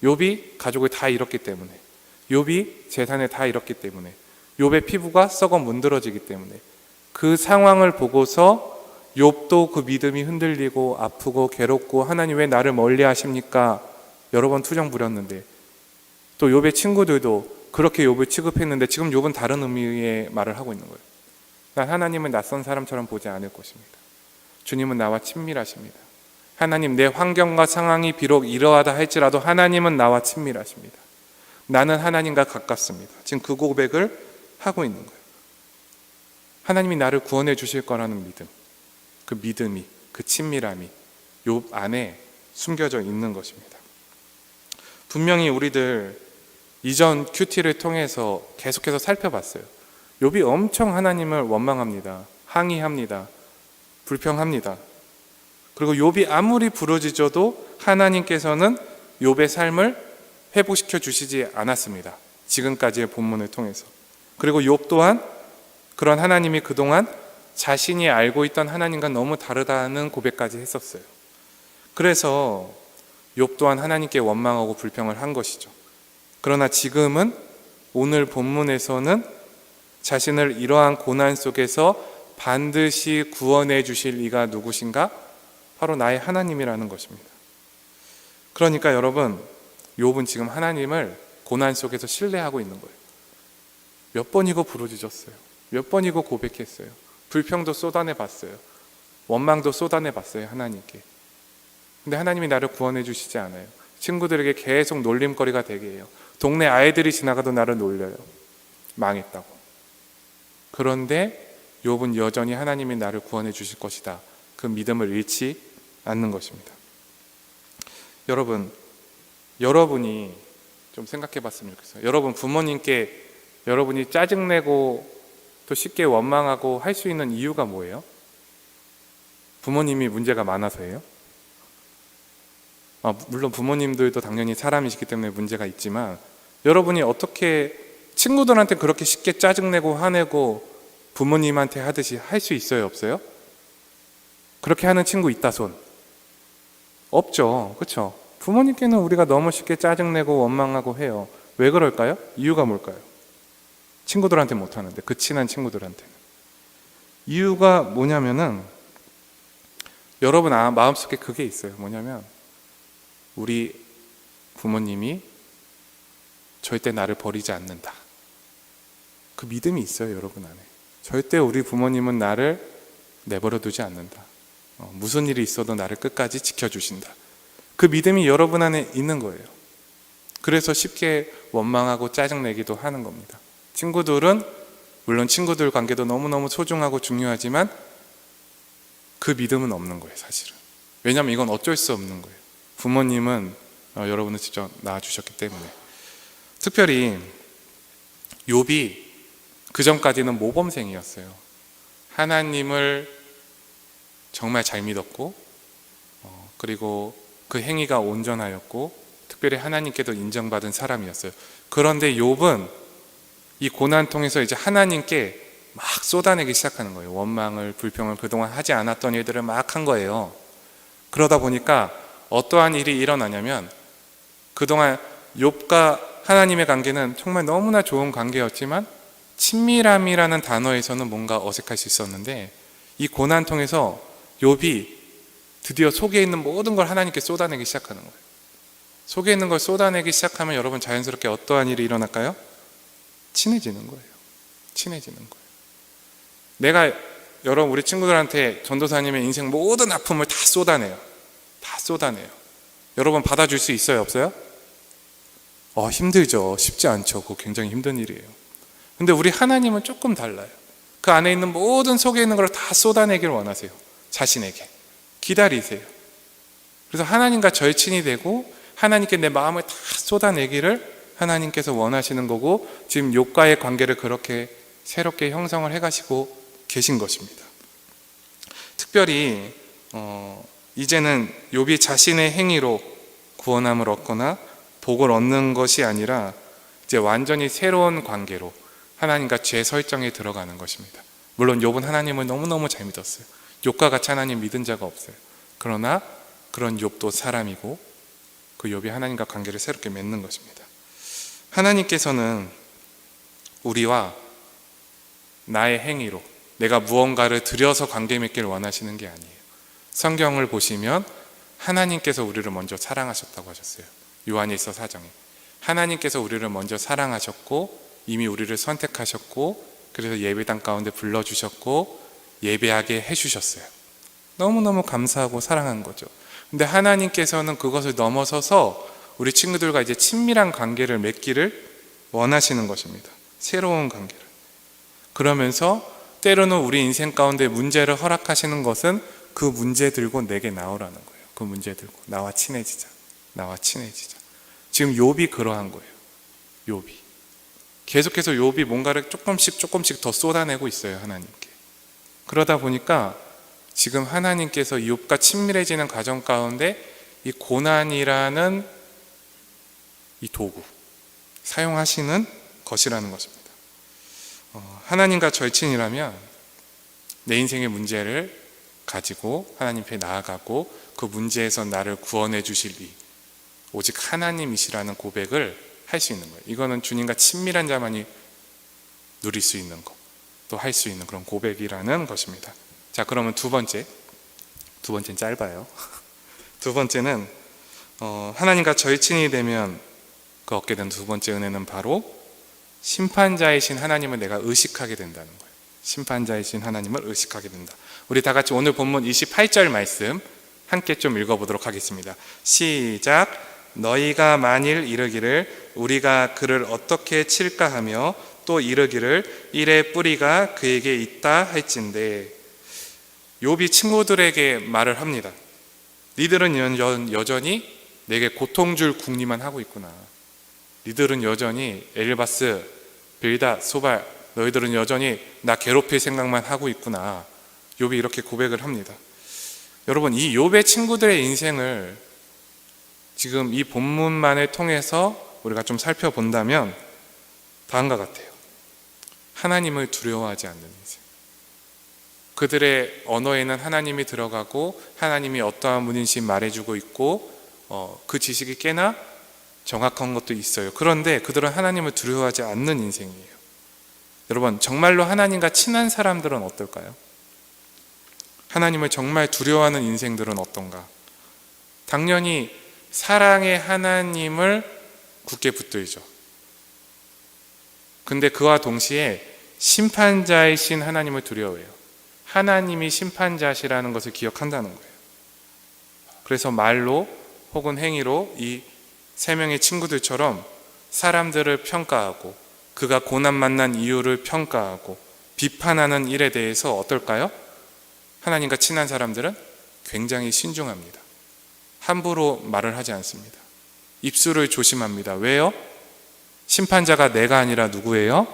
욥이 가족을 다 잃었기 때문에, 욥이 재산을 다 잃었기 때문에, 욥의 피부가 썩어 문드러지기 때문에, 그 상황을 보고서 욥도 그 믿음이 흔들리고 아프고 괴롭고, 하나님 왜 나를 멀리 하십니까? 여러 번 투정 부렸는데, 또 욥의 친구들도 그렇게 욥을 취급했는데 지금 욥은 다른 의미의 말을 하고 있는 거예요. 난 하나님은 낯선 사람처럼 보지 않을 것입니다. 주님은 나와 친밀하십니다. 하나님, 내 환경과 상황이 비록 이러하다 할지라도 하나님은 나와 친밀하십니다. 나는 하나님과 가깝습니다. 지금 그 고백을 하고 있는 거예요. 하나님이 나를 구원해 주실 거라는 믿음, 그 믿음이, 그 친밀함이 욥 안에 숨겨져 있는 것입니다. 분명히 우리들 이전 큐티를 통해서 계속해서 살펴봤어요. 욥이 엄청 하나님을 원망합니다. 항의합니다. 불평합니다. 그리고 욥이 아무리 부르짖어도 하나님께서는 욥의 삶을 회복시켜 주시지 않았습니다. 지금까지의 본문을 통해서. 그리고 욥 또한 그런 하나님이 그동안 자신이 알고 있던 하나님과 너무 다르다는 고백까지 했었어요. 그래서 욥 또한 하나님께 원망하고 불평을 한 것이죠. 그러나 지금은 오늘 본문에서는 자신을 이러한 고난 속에서 반드시 구원해 주실 이가 누구신가? 바로 나의 하나님이라는 것입니다. 그러니까 여러분, 욥은 지금 하나님을 고난 속에서 신뢰하고 있는 거예요. 몇 번이고 부르짖었어요. 몇 번이고 고백했어요. 불평도 쏟아내봤어요. 원망도 쏟아내봤어요, 하나님께. 근데 하나님이 나를 구원해 주시지 않아요. 친구들에게 계속 놀림거리가 되게 해요. 동네 아이들이 지나가도 나를 놀려요. 망했다고. 그런데 욥은 여전히 하나님이 나를 구원해 주실 것이다, 그 믿음을 잃지 않는 것입니다. 여러분이 좀 생각해 봤으면 좋겠어요. 여러분 부모님께 여러분이 짜증내고 또 쉽게 원망하고 할 수 있는 이유가 뭐예요? 부모님이 문제가 많아서예요? 물론 부모님들도 당연히 사람이시기 때문에 문제가 있지만, 여러분이 어떻게 친구들한테 그렇게 쉽게 짜증내고 화내고 부모님한테 하듯이 할 수 있어요, 없어요? 그렇게 하는 친구 있다 손? 없죠, 그렇죠? 부모님께는 우리가 너무 쉽게 짜증내고 원망하고 해요. 왜 그럴까요? 이유가 뭘까요? 친구들한테 못하는데, 그 친한 친구들한테는. 이유가 뭐냐면은, 여러분 마음속에 그게 있어요. 뭐냐면, 우리 부모님이 절대 나를 버리지 않는다, 그 믿음이 있어요, 여러분 안에. 절대 우리 부모님은 나를 내버려 두지 않는다. 무슨 일이 있어도 나를 끝까지 지켜주신다, 그 믿음이 여러분 안에 있는 거예요. 그래서 쉽게 원망하고 짜증내기도 하는 겁니다. 친구들은 물론 친구들 관계도 너무너무 소중하고 중요하지만 그 믿음은 없는 거예요, 사실은. 왜냐하면 이건 어쩔 수 없는 거예요. 부모님은 여러분을 직접 낳아주셨기 때문에. 특별히 욥이 그 전까지는 모범생이었어요. 하나님을 정말 잘 믿었고, 그리고 그 행위가 온전하였고, 특별히 하나님께도 인정받은 사람이었어요. 그런데 욥은 이 고난 통해서 이제 하나님께 막 쏟아내기 시작하는 거예요. 원망을, 불평을 그동안 하지 않았던 일들을 막 한 거예요. 그러다 보니까 어떠한 일이 일어나냐면, 그동안 욥과 하나님의 관계는 정말 너무나 좋은 관계였지만 친밀함이라는 단어에서는 뭔가 어색할 수 있었는데, 이 고난 통해서 욥이 드디어 속에 있는 모든 걸 하나님께 쏟아내기 시작하는 거예요. 속에 있는 걸 쏟아내기 시작하면 여러분 자연스럽게 어떠한 일이 일어날까요? 친해지는 거예요. 친해지는 거예요. 내가 여러분 우리 친구들한테 전도사님의 인생 모든 아픔을 다 쏟아내요. 다 쏟아내요. 여러분 받아줄 수 있어요, 없어요? 힘들죠. 쉽지 않죠. 그거 굉장히 힘든 일이에요. 근데 우리 하나님은 조금 달라요. 그 안에 있는 모든 속에 있는 걸 다 쏟아내기를 원하세요. 자신에게. 기다리세요. 그래서 하나님과 절친이 되고 하나님께 내 마음을 다 쏟아내기를 하나님께서 원하시는 거고, 지금 욥과의 관계를 그렇게 새롭게 형성을 해가시고 계신 것입니다. 특별히 이제는 욥이 자신의 행위로 구원함을 얻거나 복을 얻는 것이 아니라 이제 완전히 새로운 관계로 하나님과 재설정에 들어가는 것입니다. 물론 욥은 하나님을 너무너무 잘 믿었어요. 욥과 같이 하나님 믿은 자가 없어요. 그러나 그런 욥도 사람이고, 그 욥이 하나님과 관계를 새롭게 맺는 것입니다. 하나님께서는 우리와 나의 행위로 내가 무언가를 들여서 관계 맺기를 원하시는 게 아니에요. 성경을 보시면 하나님께서 우리를 먼저 사랑하셨다고 하셨어요. 요한일서 4장에 하나님께서 우리를 먼저 사랑하셨고 이미 우리를 선택하셨고, 그래서 예배당 가운데 불러주셨고 예배하게 해주셨어요. 너무너무 감사하고 사랑한 거죠. 근데 하나님께서는 그것을 넘어서서 우리 친구들과 이제 친밀한 관계를 맺기를 원하시는 것입니다. 새로운 관계를. 그러면서 때로는 우리 인생 가운데 문제를 허락하시는 것은 그 문제 들고 내게 나오라는 거예요. 그 문제 들고 나와 친해지자. 나와 친해지자. 지금 욥이 그러한 거예요. 욥이 계속해서 욥이 뭔가를 조금씩 더 쏟아내고 있어요, 하나님께. 그러다 보니까 지금 하나님께서 욥과 친밀해지는 과정 가운데 이 고난이라는 이 도구 사용하시는 것이라는 것입니다. 하나님과 절친이라면 내 인생의 문제를 가지고 하나님 앞에 나아가고 그 문제에서 나를 구원해 주실 이 오직 하나님이시라는 고백을 할 수 있는 거예요. 이거는 주님과 친밀한 자만이 누릴 수 있는 것, 또 할 수 있는 그런 고백이라는 것입니다. 자, 그러면 두 번째 두 번째는 짧아요. 두 번째는 하나님과 절친이 되면 그 얻게 된 두 번째 은혜는 바로 심판자이신 하나님을 내가 의식하게 된다는 거예요. 심판자이신 하나님을 의식하게 된다. 우리 다 같이 오늘 본문 28절 말씀 함께 좀 읽어보도록 하겠습니다. 시작. 너희가 만일 이르기를 우리가 그를 어떻게 칠까 하며 또 이르기를 이의 뿌리가 그에게 있다 할진대. 욥이 친구들에게 말을 합니다. 니들은 여전히 내게 고통 줄 궁리만 하고 있구나. 니들은 여전히 엘바스, 빌닷, 소발, 너희들은 여전히 나 괴롭힐 생각만 하고 있구나. 욥이 이렇게 고백을 합니다. 여러분, 이 욥의 친구들의 인생을 지금 이 본문만을 통해서 우리가 좀 살펴본다면 다음과 같아요. 하나님을 두려워하지 않는 인생. 그들의 언어에는 하나님이 들어가고 하나님이 어떠한 분인지 말해주고 있고 그 지식이 꽤나 정확한 것도 있어요. 그런데 그들은 하나님을 두려워하지 않는 인생이에요. 여러분, 정말로 하나님과 친한 사람들은 어떨까요? 하나님을 정말 두려워하는 인생들은 어떤가? 당연히 사랑의 하나님을 굳게 붙들죠. 근데 그와 동시에 심판자이신 하나님을 두려워해요. 하나님이 심판자시라는 것을 기억한다는 거예요. 그래서 말로 혹은 행위로 이 세 명의 친구들처럼 사람들을 평가하고 그가 고난 만난 이유를 평가하고 비판하는 일에 대해서 어떨까요? 하나님과 친한 사람들은 굉장히 신중합니다. 함부로 말을 하지 않습니다. 입술을 조심합니다. 왜요? 심판자가 내가 아니라 누구예요?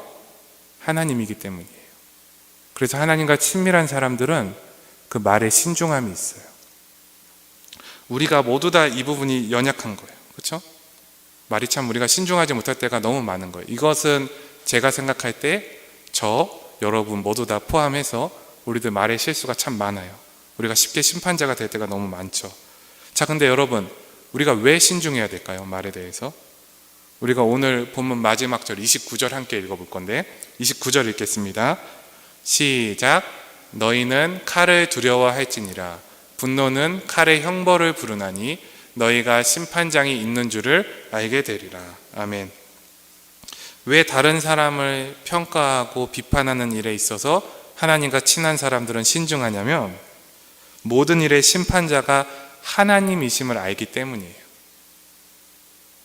하나님이기 때문이에요. 그래서 하나님과 친밀한 사람들은 그 말에 신중함이 있어요. 우리가 모두 다 이 부분이 연약한 거예요. 그렇죠? 말이 참 우리가 신중하지 못할 때가 너무 많은 거예요. 이것은 제가 생각할 때 여러분 모두 다 포함해서 우리들 말에 실수가 참 많아요. 우리가 쉽게 심판자가 될 때가 너무 많죠. 자, 근데 여러분, 우리가 왜 신중해야 될까요? 말에 대해서. 우리가 오늘 본문 마지막 절 29절 함께 읽어볼 건데 29절 읽겠습니다. 시작. 너희는 칼을 두려워할지니라. 분노는 칼의 형벌을 부르나니 너희가 심판장이 있는 줄을 알게 되리라. 아멘. 왜 다른 사람을 평가하고 비판하는 일에 있어서 하나님과 친한 사람들은 신중하냐면 모든 일의 심판자가 하나님이심을 알기 때문이에요.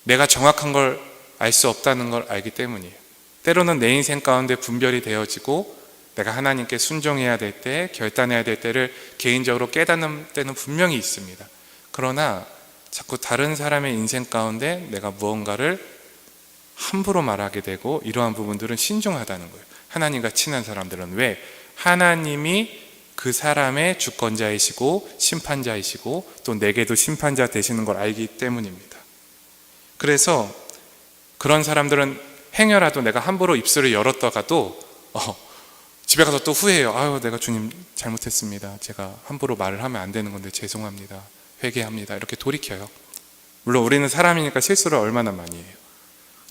내가 정확한 걸 알 수 없다는 걸 알기 때문이에요. 때로는 내 인생 가운데 분별이 되어지고 내가 하나님께 순종해야 될 때, 결단해야 될 때를 개인적으로 깨닫는 때는 분명히 있습니다. 그러나 자꾸 다른 사람의 인생 가운데 내가 무언가를 함부로 말하게 되고 이러한 부분들은 신중하다는 거예요. 하나님과 친한 사람들은 왜? 하나님이 그 사람의 주권자이시고 심판자이시고 또 내게도 심판자 되시는 걸 알기 때문입니다. 그래서 그런 사람들은 행여라도 내가 함부로 입술을 열었다가도 집에 가서 또 후회해요. 아유, 내가 주님 잘못했습니다. 제가 함부로 말을 하면 안 되는 건데 죄송합니다. 회개합니다. 이렇게 돌이켜요. 물론 우리는 사람이니까 실수를 얼마나 많이 해요.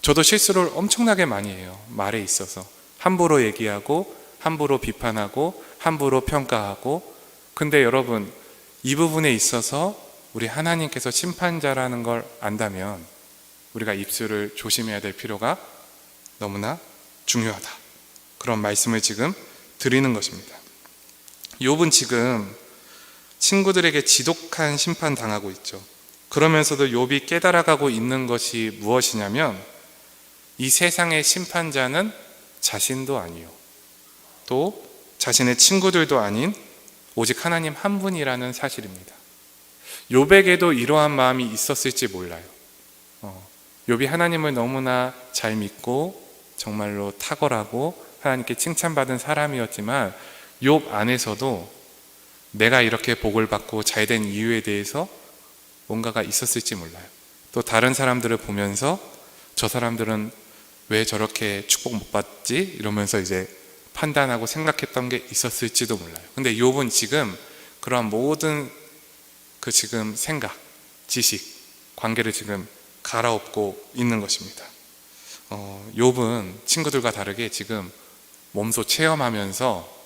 저도 실수를 엄청나게 많이 해요. 말에 있어서 함부로 얘기하고 함부로 비판하고 함부로 평가하고. 근데 여러분, 이 부분에 있어서 우리 하나님께서 심판자라는 걸 안다면 우리가 입술을 조심해야 될 필요가 너무나 중요하다. 그런 말씀을 지금 드리는 것입니다. 욥은 지금 친구들에게 지독한 심판 당하고 있죠. 그러면서도 욥이 깨달아가고 있는 것이 무엇이냐면 이 세상의 심판자는 자신도 아니요, 또 자신의 친구들도 아닌 오직 하나님 한 분이라는 사실입니다. 욥에게도 이러한 마음이 있었을지 몰라요. 욥이 하나님을 너무나 잘 믿고 정말로 탁월하고 하나님께 칭찬받은 사람이었지만 욥 안에서도 내가 이렇게 복을 받고 잘된 이유에 대해서 뭔가가 있었을지 몰라요. 또 다른 사람들을 보면서 저 사람들은 왜 저렇게 축복 못 받지? 이러면서 이제 판단하고 생각했던 게 있었을지도 몰라요. 근데 욥은 지금 그러한 모든 그 지금 생각, 지식, 관계를 지금 갈아엎고 있는 것입니다. 욥은 친구들과 다르게 지금 몸소 체험하면서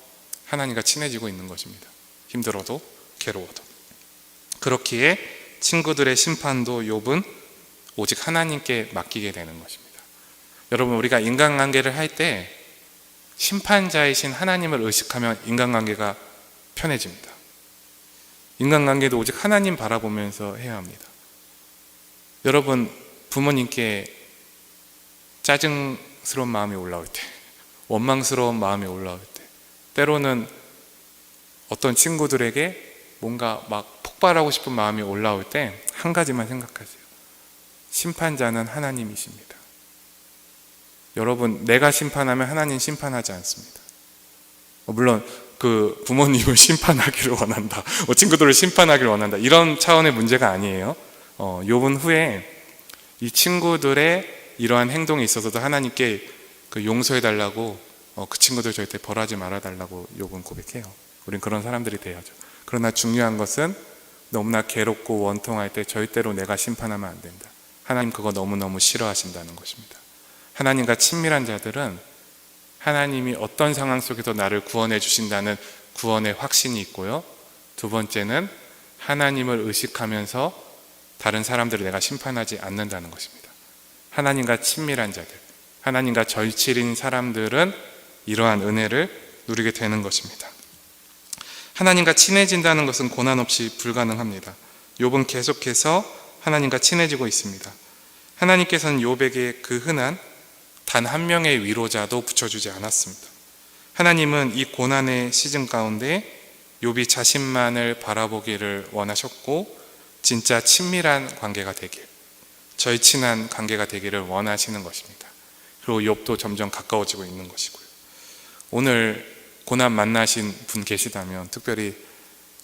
하나님과 친해지고 있는 것입니다. 힘들어도 괴로워도. 그렇기에 친구들의 심판도 욥은 오직 하나님께 맡기게 되는 것입니다. 여러분, 우리가 인간관계를 할 때 심판자이신 하나님을 의식하면 인간관계가 편해집니다. 인간관계도 오직 하나님 바라보면서 해야 합니다. 여러분, 부모님께 짜증스러운 마음이 올라올 때, 원망스러운 마음이 올라올 때, 때로는 어떤 친구들에게 뭔가 막 폭발하고 싶은 마음이 올라올 때 한 가지만 생각하세요. 심판자는 하나님이십니다. 여러분, 내가 심판하면 하나님 심판하지 않습니다. 물론 그 부모님을 심판하기를 원한다, 친구들을 심판하기를 원한다, 이런 차원의 문제가 아니에요. 욥은 후에 이 친구들의 이러한 행동에 있어서도 하나님께 그 용서해달라고, 그 친구들 절대 벌하지 말아달라고 욥은 고백해요. 우린 그런 사람들이 돼야죠. 그러나 중요한 것은 너무나 괴롭고 원통할 때 절대로 내가 심판하면 안 된다. 하나님 그거 너무너무 싫어하신다는 것입니다. 하나님과 친밀한 자들은 하나님이 어떤 상황 속에서 나를 구원해 주신다는 구원의 확신이 있고요, 두 번째는 하나님을 의식하면서 다른 사람들을 내가 심판하지 않는다는 것입니다. 하나님과 친밀한 자들, 하나님과 절친인 사람들은 이러한 은혜를 누리게 되는 것입니다. 하나님과 친해진다는 것은 고난 없이 불가능합니다. 욥은 계속해서 하나님과 친해지고 있습니다. 하나님께서는 욥에게 그 흔한 단 한 명의 위로자도 붙여주지 않았습니다. 하나님은 이 고난의 시즌 가운데 욥이 자신만을 바라보기를 원하셨고, 진짜 친밀한 관계가 되길, 절친한 관계가 되기를 원하시는 것입니다. 그리고 욥도 점점 가까워지고 있는 것이고요. 오늘 고난 만나신 분 계시다면, 특별히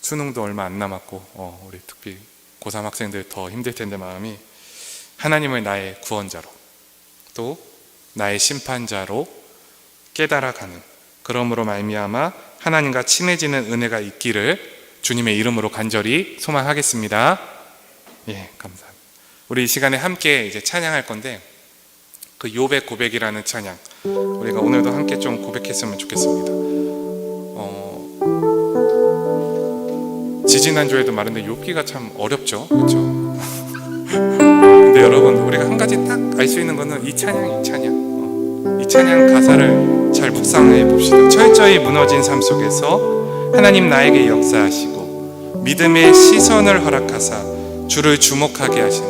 수능도 얼마 안 남았고 우리 특히 고3 학생들 더 힘들 텐데 마음이, 하나님을 나의 구원자로 또 나의 심판자로 깨달아가는, 그러므로 말미암아 하나님과 친해지는 은혜가 있기를 주님의 이름으로 간절히 소망하겠습니다. 예, 감사합니다. 우리 이 시간에 함께 이제 찬양할 건데, 그 욥의 고백이라는 찬양, 우리가 오늘도 함께 좀 고백했으면 좋겠습니다. 지지난주에도 말했는데 욥기가 참 어렵죠, 그렇죠? 근데 여러분, 우리가 한 가지 딱 알 수 있는 거는 이 찬양 이 찬양 가사를 잘 묵상해 봅시다. 철저히 무너진 삶 속에서 하나님 나에게 역사하시고 믿음의 시선을 허락하사 주를 주목하게 하시네.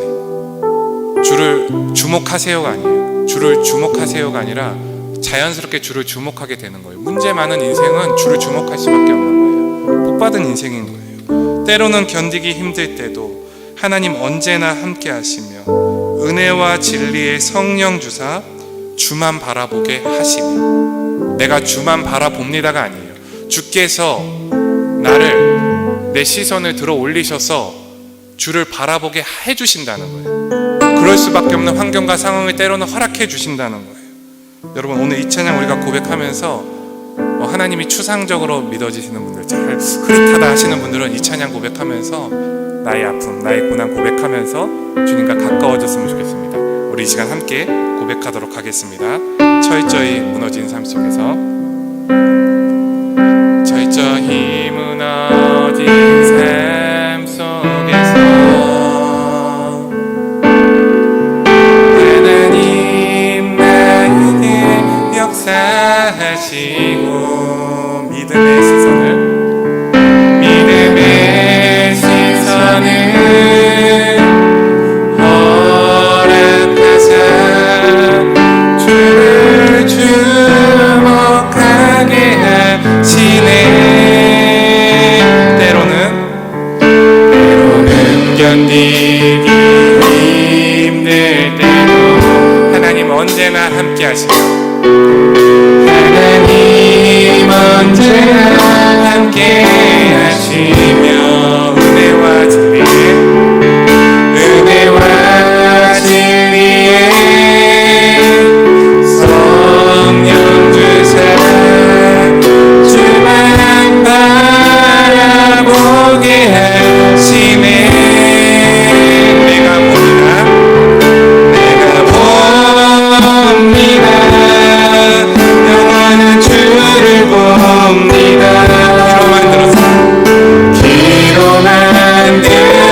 주를 주목하세요가 아니에요. 주를 주목하세요가 아니라 자연스럽게 주를 주목하게 되는 거예요. 문제 많은 인생은 주를 주목할 수밖에 없는 거예요. 복받은 인생인 거예요. 때로는 견디기 힘들 때도 하나님 언제나 함께 하시며 은혜와 진리의 성령 주사 주만 바라보게 하시며, 내가 주만 바라봅니다가 아니에요. 주께서 나를, 내 시선을 들어 올리셔서 주를 바라보게 해주신다는 거예요. 그럴 수밖에 없는 환경과 상황을 때로는 허락해 주신다는 거예요. 여러분, 오늘 이 찬양 우리가 고백하면서 하나님이 추상적으로 믿어지시는 분들, 잘 흐릿하다 하시는 분들은 이 찬양 고백하면서 나의 아픔, 나의 고난 고백하면서 주님과 가까워졌으면 좋겠습니다. 우리 이 시간 함께 고백하도록 하겠습니다. 철저히 무너진 삶 속에서, 철저히 무너진 삶 속에서 하나님 나에게 역사하시고 믿음의 시선을 허락하사 주를 주목하게 하시네. 때로는 견디기 힘들 때도 하나님 언제나 함께 하시고, 하나님 언제나 함께 하시며 은혜와 진리의 성령 주사 주만 바라보게 하시네. 내가 봅니다. 영원한 주를 봅니다. 귀로 만들어서, 귀로 만들어서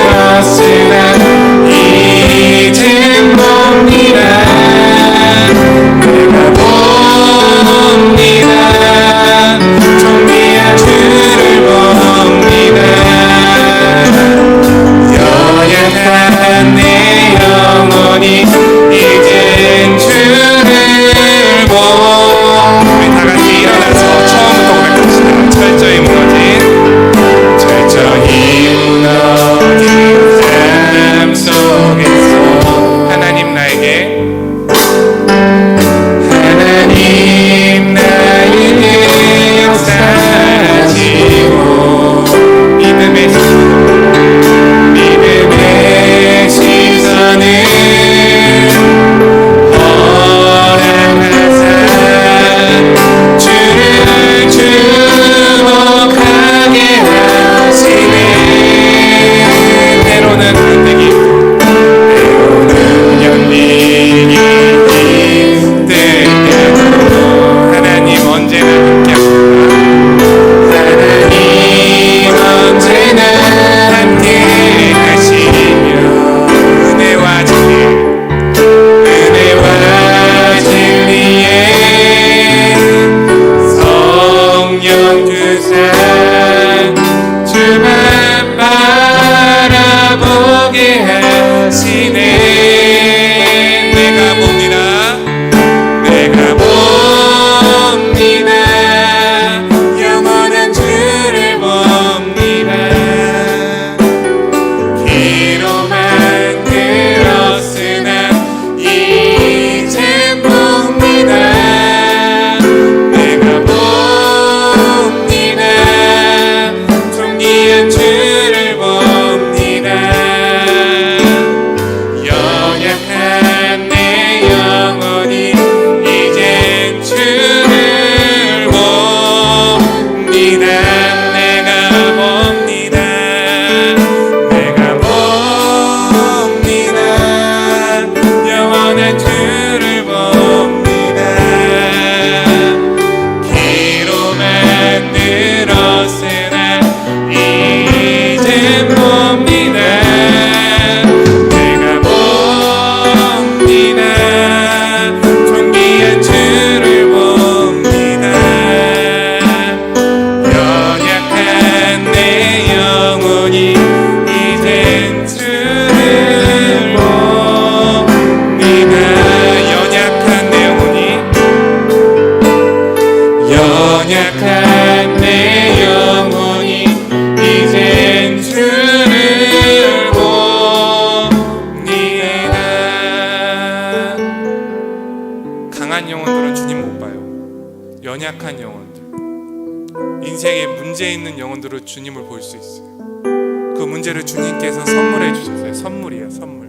강한 영혼들은 주님 못 봐요. 연약한 영혼들, 인생에 문제 있는 영혼들은 주님을 볼 수 있어요. 그 문제를 주님께서 선물해 주셨어요. 선물이에요, 선물.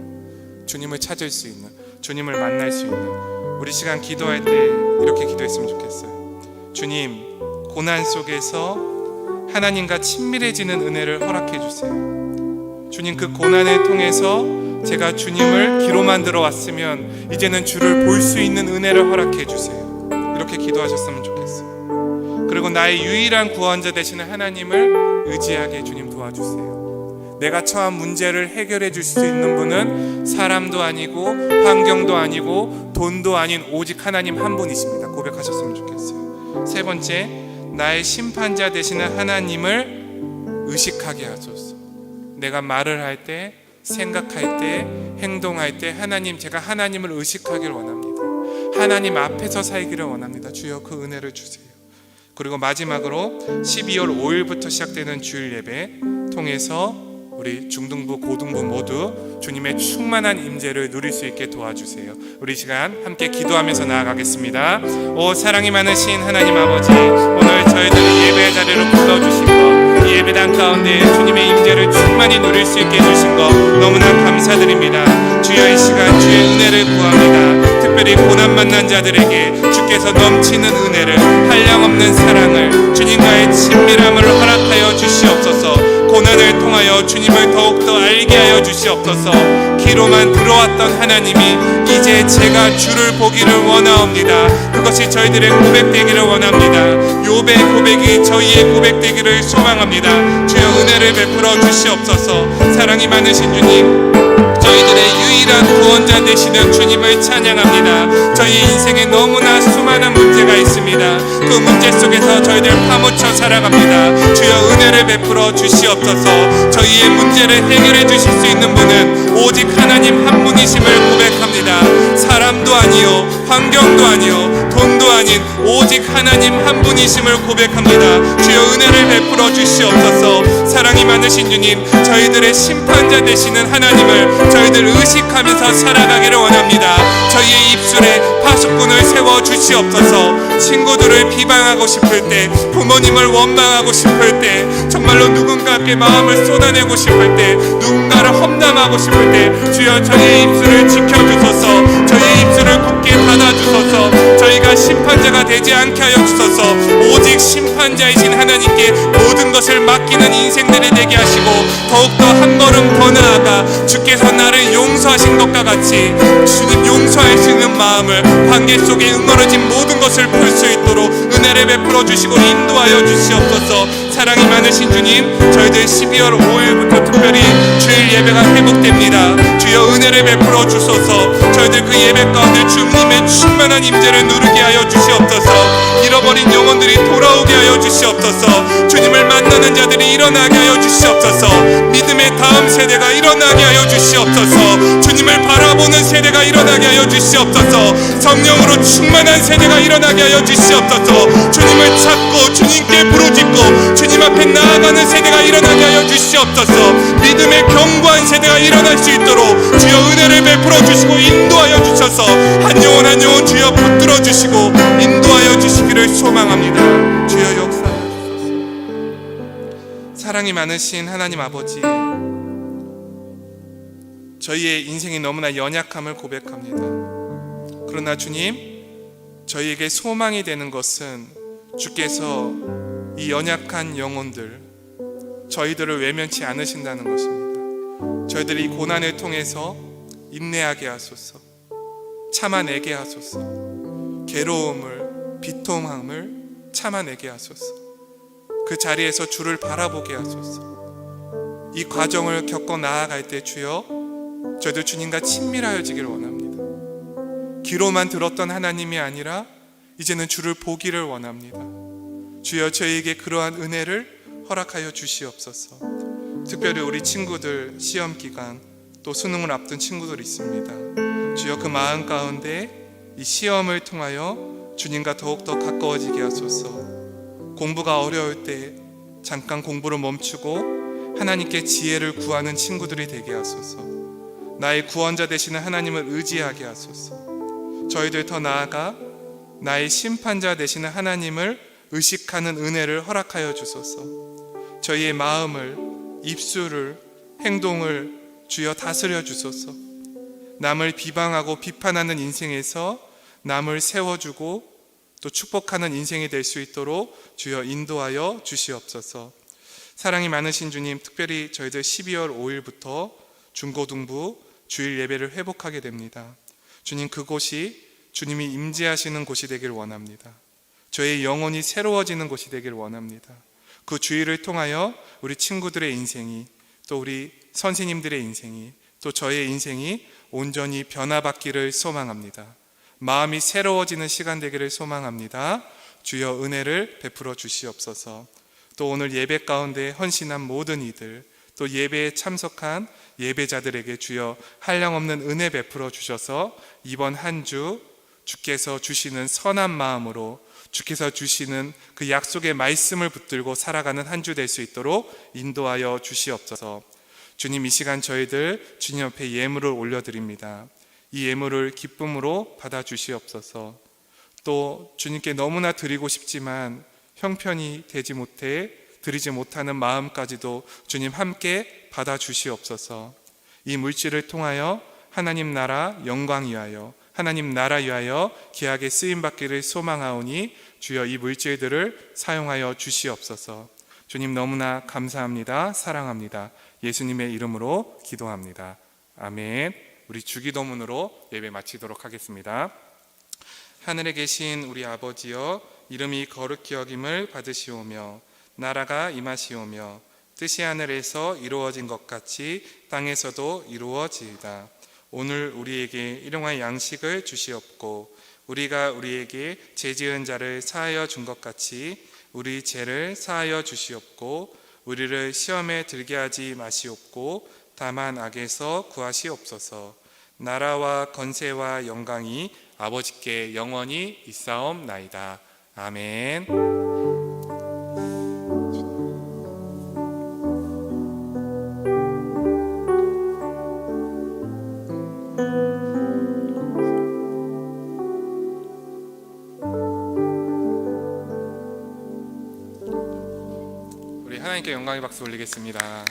주님을 찾을 수 있는, 주님을 만날 수 있는. 우리 시간 기도할 때 이렇게 기도했으면 좋겠어요. 주님, 고난 속에서 하나님과 친밀해지는 은혜를 허락해 주세요. 주님, 그 고난을 통해서 제가 주님을 귀로만 들어왔으면 이제는 주를 볼 수 있는 은혜를 허락해 주세요. 이렇게 기도하셨으면 좋겠어요. 그리고 나의 유일한 구원자 되시는 하나님을 의지하게 주님 도와주세요. 내가 처한 문제를 해결해 줄 수 있는 분은 사람도 아니고 환경도 아니고 돈도 아닌 오직 하나님 한 분이십니다. 고백하셨으면 좋겠어요. 세 번째, 나의 심판자 되시는 하나님을 의식하게 하소서. 내가 말을 할 때, 생각할 때, 행동할 때 하나님, 제가 하나님을 의식하기를 원합니다. 하나님 앞에서 살기를 원합니다. 주여, 그 은혜를 주세요. 그리고 마지막으로 12월 5일부터 시작되는 주일 예배 통해서 우리 중등부, 고등부 모두 주님의 충만한 임재를 누릴 수 있게 도와주세요. 우리 시간 함께 기도하면서 나아가겠습니다. 오 사랑이 많으신 하나님 아버지, 오늘 저희들을 예배의 자리로 불러주시고 이 예배당 가운데 주님의 임재를 충만히 누릴 수 있게 해주신 것 너무나 감사드립니다. 주여, 이 시간 주의 은혜를 구합니다. 특별히 고난 만난 자들에게 주께서 넘치는 은혜를, 한량없는 사랑을, 주님과의 친밀함을 허락하여 주시옵소서. 고난을 통하여 주님을 더욱더 알게 하여 주시옵소서. 귀로만 들어왔던 하나님이 이제 제가 주를 보기를 원하옵니다. 그것이 저희들의 고백되기를 원합니다. 욥의 고백이 저희의 고백되기를 소망합니다. 주여, 은혜를 베풀어 주시옵소서. 사랑이 많으신 주님, 저희들의 유일한 구원자 되시는 주님을 찬양합니다. 저희 인생에 너무나 수많은 문제가 있습니다. 그 문제 속에서 저희들 파묻혀 살아갑니다. 주여, 은혜를 베풀어 주시옵소서. 저희의 문제를 해결해 주실 수 있는 분은 오직 하나님 한 분이심을 고백합니다. 사람도 아니요, 환경도 아니요, 돈도 아닌 오직 하나님 한 분이심을 고백합니다. 주여, 은혜를 베풀어 주시옵소서. 사랑이 많으신 주님, 저희들의 심판자 되시는 하나님을 저희들 의식하면서 살아가기를 원합니다. 저희의 입술에 파수꾼을 세워 주시옵소서. 친구들을 비방하고 싶을 때, 부모님을 원망하고 싶을 때, 정말로 누군가께 마음을 쏟아내고 싶을 때, 누군가를 험담하고 싶을 때 주여, 저희의 입술을 지켜주소서. 저희의 입술을 굳게 닫아주소서. 저희가 심판자가 되지 않게 하여 주소서. 오직 심판자이신 하나님께 모든 것을 맡기는 인생들이 되게 하시고 더욱더 한 걸음 더 나아가 주께서 나를 용서하신 것과 같이 주님 용서할 수 있는 마음을, 관계 속에 응어러진 모든 것을 풀 수 있도록 은혜를 베풀어 주시고 인도하여 주시옵소서. 사랑이 많으신 주님, 저희들 12월 5일부터 특별히 주일 예배가 회복됩니다. 주여, 은혜를 베풀어 주소서. 저희들 그 예배 가운데 주님의 충만한 임재를 누리게 하여 주시옵소서. 잃어버린 영혼들이 돌아오게 하여 주시옵소서. 주님을 만나는 자들이 일어나게 하여 주시옵소서. 믿음의 다음 세대가 일어나게 하여 주시옵소서. 주님을 바라보는 세대가 일어나게 하여 주시옵소서. 성령으로 충만한 세대가 일어나게 하여 주시옵소서. 주님을 찾고 주님께 부르짖고 주님 앞에 나아가는 세대가 일어나게 하여 주시옵소서. 믿음의 견고한 세대가 일어날 수 있도록 주여, 은혜를 베풀어 주시고 인도하여 주셔서 한 영혼 한 영혼 주여 붙들어 주시고 인도하여 주시기를 소망합니다. 주여, 역사하여 주소서. 사랑이 많으신 하나님 아버지, 저희의 인생이 너무나 연약함을 고백합니다. 그러나 주님, 저희에게 소망이 되는 것은 주께서 이 연약한 영혼들, 저희들을 외면치 않으신다는 것입니다. 저희들이 이 고난을 통해서 인내하게 하소서. 참아내게 하소서. 괴로움을, 비통함을 참아내게 하소서. 그 자리에서 주를 바라보게 하소서. 이 과정을 겪어 나아갈 때 주여, 저희들 주님과 친밀하여지기를 원합니다. 귀로만 들었던 하나님이 아니라 이제는 주를 보기를 원합니다. 주여, 저희에게 그러한 은혜를 허락하여 주시옵소서. 특별히 우리 친구들 시험 기간 또 수능을 앞둔 친구들 있습니다. 주여, 그 마음 가운데 이 시험을 통하여 주님과 더욱더 가까워지게 하소서. 공부가 어려울 때 잠깐 공부를 멈추고 하나님께 지혜를 구하는 친구들이 되게 하소서. 나의 구원자 되시는 하나님을 의지하게 하소서. 저희들 더 나아가 나의 심판자 되시는 하나님을 의식하는 은혜를 허락하여 주소서. 저희의 마음을, 입술을, 행동을 주여 다스려 주소서. 남을 비방하고 비판하는 인생에서 남을 세워주고 또 축복하는 인생이 될 수 있도록 주여 인도하여 주시옵소서. 사랑이 많으신 주님, 특별히 저희들 12월 5일부터 중고등부 주일 예배를 회복하게 됩니다. 주님, 그곳이 주님이 임재하시는 곳이 되길 원합니다. 저의 영혼이 새로워지는 곳이 되길 원합니다. 그 주일을 통하여 우리 친구들의 인생이, 또 우리 선생님들의 인생이, 또 저의 인생이 온전히 변화받기를 소망합니다. 마음이 새로워지는 시간 되기를 소망합니다. 주여 은혜를 베풀어 주시옵소서. 또 오늘 예배 가운데 헌신한 모든 이들, 또 예배에 참석한 예배자들에게 주여 한량없는 은혜 베풀어 주셔서 이번 한 주 주께서 주시는 선한 마음으로, 주께서 주시는 그 약속의 말씀을 붙들고 살아가는 한 주 될 수 있도록 인도하여 주시옵소서. 주님, 이 시간 저희들 주님 앞에 예물을 올려드립니다. 이 예물을 기쁨으로 받아 주시옵소서. 또 주님께 너무나 드리고 싶지만 형편이 되지 못해 드리지 못하는 마음까지도 주님 함께 받아 주시옵소서. 이 물질을 통하여 하나님 나라 영광 위하여, 하나님 나라 위하여 귀하게 쓰임받기를 소망하오니 주여 이 물질들을 사용하여 주시옵소서. 주님 너무나 감사합니다. 사랑합니다. 예수님의 이름으로 기도합니다. 아멘. 우리 주기도문으로 예배 마치도록 하겠습니다. 하늘에 계신 우리 아버지여, 이름이 거룩히 여김을 받으시오며 나라가 임하시오며 뜻이 하늘에서 이루어진 것 같이 땅에서도 이루어지이다. 오늘 우리에게 일용할 양식을 주시옵고 우리가 우리에게 죄지은 자를 사하여 준 것 같이 우리 죄를 사하여 주시옵고 우리를 시험에 들게 하지 마시옵고 다만 악에서 구하시옵소서. 나라와 권세와 영광이 아버지께 영원히 있사옵나이다. 아멘. 우리 하나님께 영광의 박수 올리겠습니다.